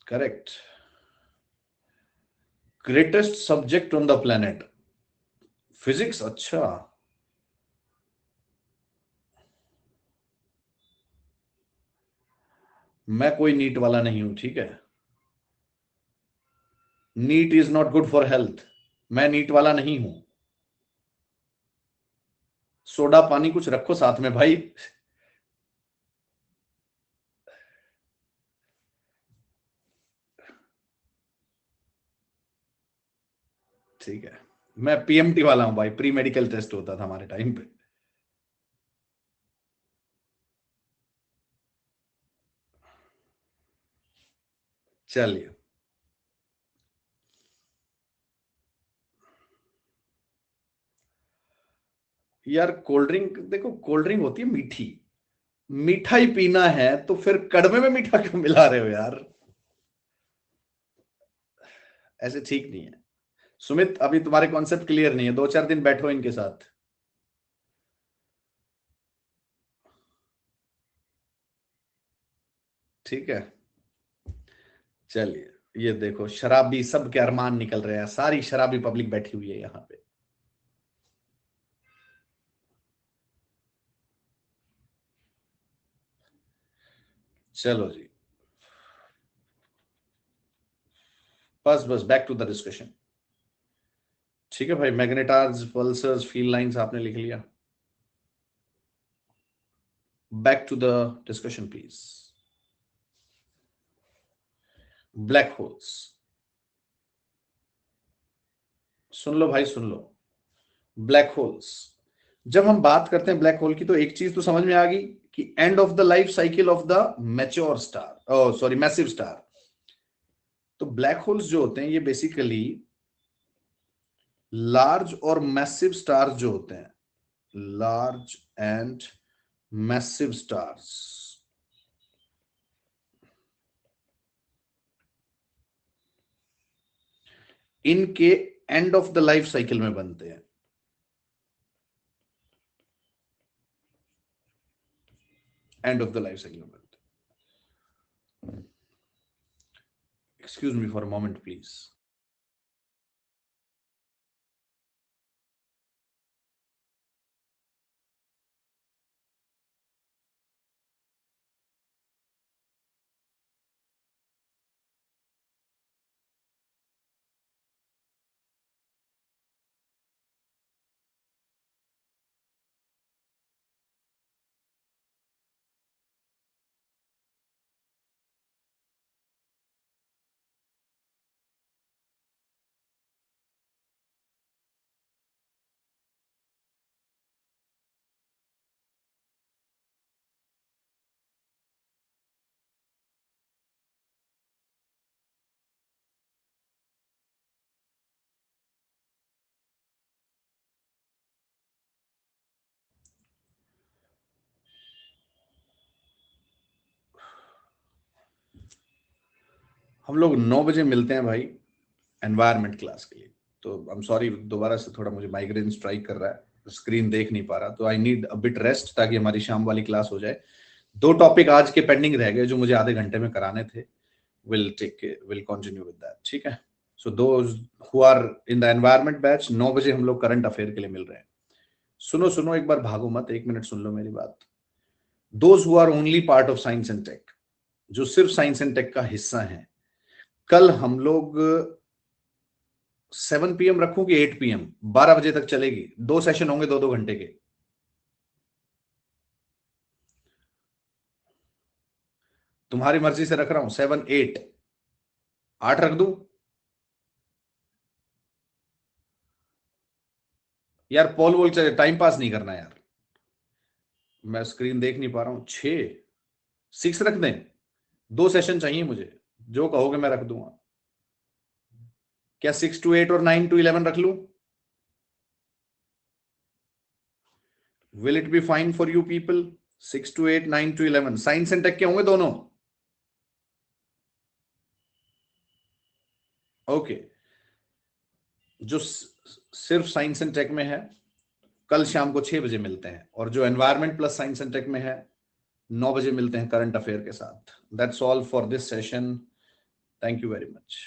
करेक्ट। Greatest subject on the planet, physics. अच्छा, मैं कोई नीट वाला नहीं हूं, ठीक है। NEET is not good for health, मैं नीट वाला नहीं हूं। सोडा पानी कुछ रखो साथ में भाई। ठीक है, मैं पीएमटी वाला हूं भाई, प्री मेडिकल टेस्ट होता था हमारे टाइम पे। चलिए, यार कोल्ड ड्रिंक देखो, कोल्ड ड्रिंक होती है मीठी, मीठा ही पीना है तो फिर कड़वे में मीठा क्यों मिला रहे हो यार, ऐसे ठीक नहीं है। सुमित, अभी तुम्हारे कॉन्सेप्ट क्लियर नहीं है, 2-4 दिन बैठो इनके साथ। ठीक है, चलिए। ये देखो, शराबी सब के अरमान निकल रहे हैं, सारी शराबी पब्लिक बैठी हुई है यहाँ पे। चलो जी, बस बस बैक टू द डिस्कशन। ठीक है भाई, मैग्नेटार्स, पल्सर्स, फील्ड लाइंस आपने लिख लिया। Back to the discussion please. Black holes, सुन लो भाई सुन लो। ब्लैक होल्स, जब हम बात करते हैं ब्लैक होल की, तो एक चीज तो समझ में आ गई कि end of the life cycle of the mature star, sorry massive star. तो ब्लैक होल्स जो होते हैं ये बेसिकली लार्ज और मैसिव स्टार्स जो होते हैं, लार्ज एंड मैसिव स्टार्स, इनके end of the life cycle में बनते हैं। End of the life cycle में बनते हैं। Excuse me for a moment please. हम लोग 9 बजे मिलते हैं भाई, एनवायरमेंट क्लास के लिए। तो आई एम सॉरी, दोबारा से थोड़ा मुझे माइग्रेन स्ट्राइक कर रहा है, स्क्रीन देख नहीं पा रहा, तो I need a bit rest ताकि हमारी शाम वाली क्लास हो जाए। 2 टॉपिक आज के पेंडिंग रह गए जो मुझे आधे घंटे में कराने थे। विल कंटिन्यू विद दैट, ठीक है। So those who are in the environment batch, 9 बजे हम लोग करंट अफेयर के लिए मिल रहे हैं। सुनो सुनो, एक बार भागो मत, 1 मिनट सुन लो मेरी बात। Those who are only part of science and tech, जो सिर्फ साइंस एंड टेक का हिस्सा है, कल हम लोग 7 PM रखूं कि 8 PM, 12 बजे तक चलेगी, 2 सेशन होंगे 2-2 घंटे के। तुम्हारी मर्जी से रख रहा हूं, 7, 8, 8 रख दूं? यार पॉल वॉल चले, टाइम पास नहीं करना यार, मैं स्क्रीन देख नहीं पा रहा हूं। 6 रख दें? 2 सेशन चाहिए मुझे, जो कहोगे मैं रख दूंगा। क्या 6 to 8 और 9 to 11 रख लूं? Will it be fine for you people? 6 to 8, 9 to 11 science and tech के होंगे दोनों। ओके, जो सिर्फ साइंस एंड टेक में है, कल शाम को 6 बजे मिलते हैं, और जो environment plus science and tech में है, 9 बजे मिलते हैं करंट अफेयर के साथ। That's all for this session. Thank you very much.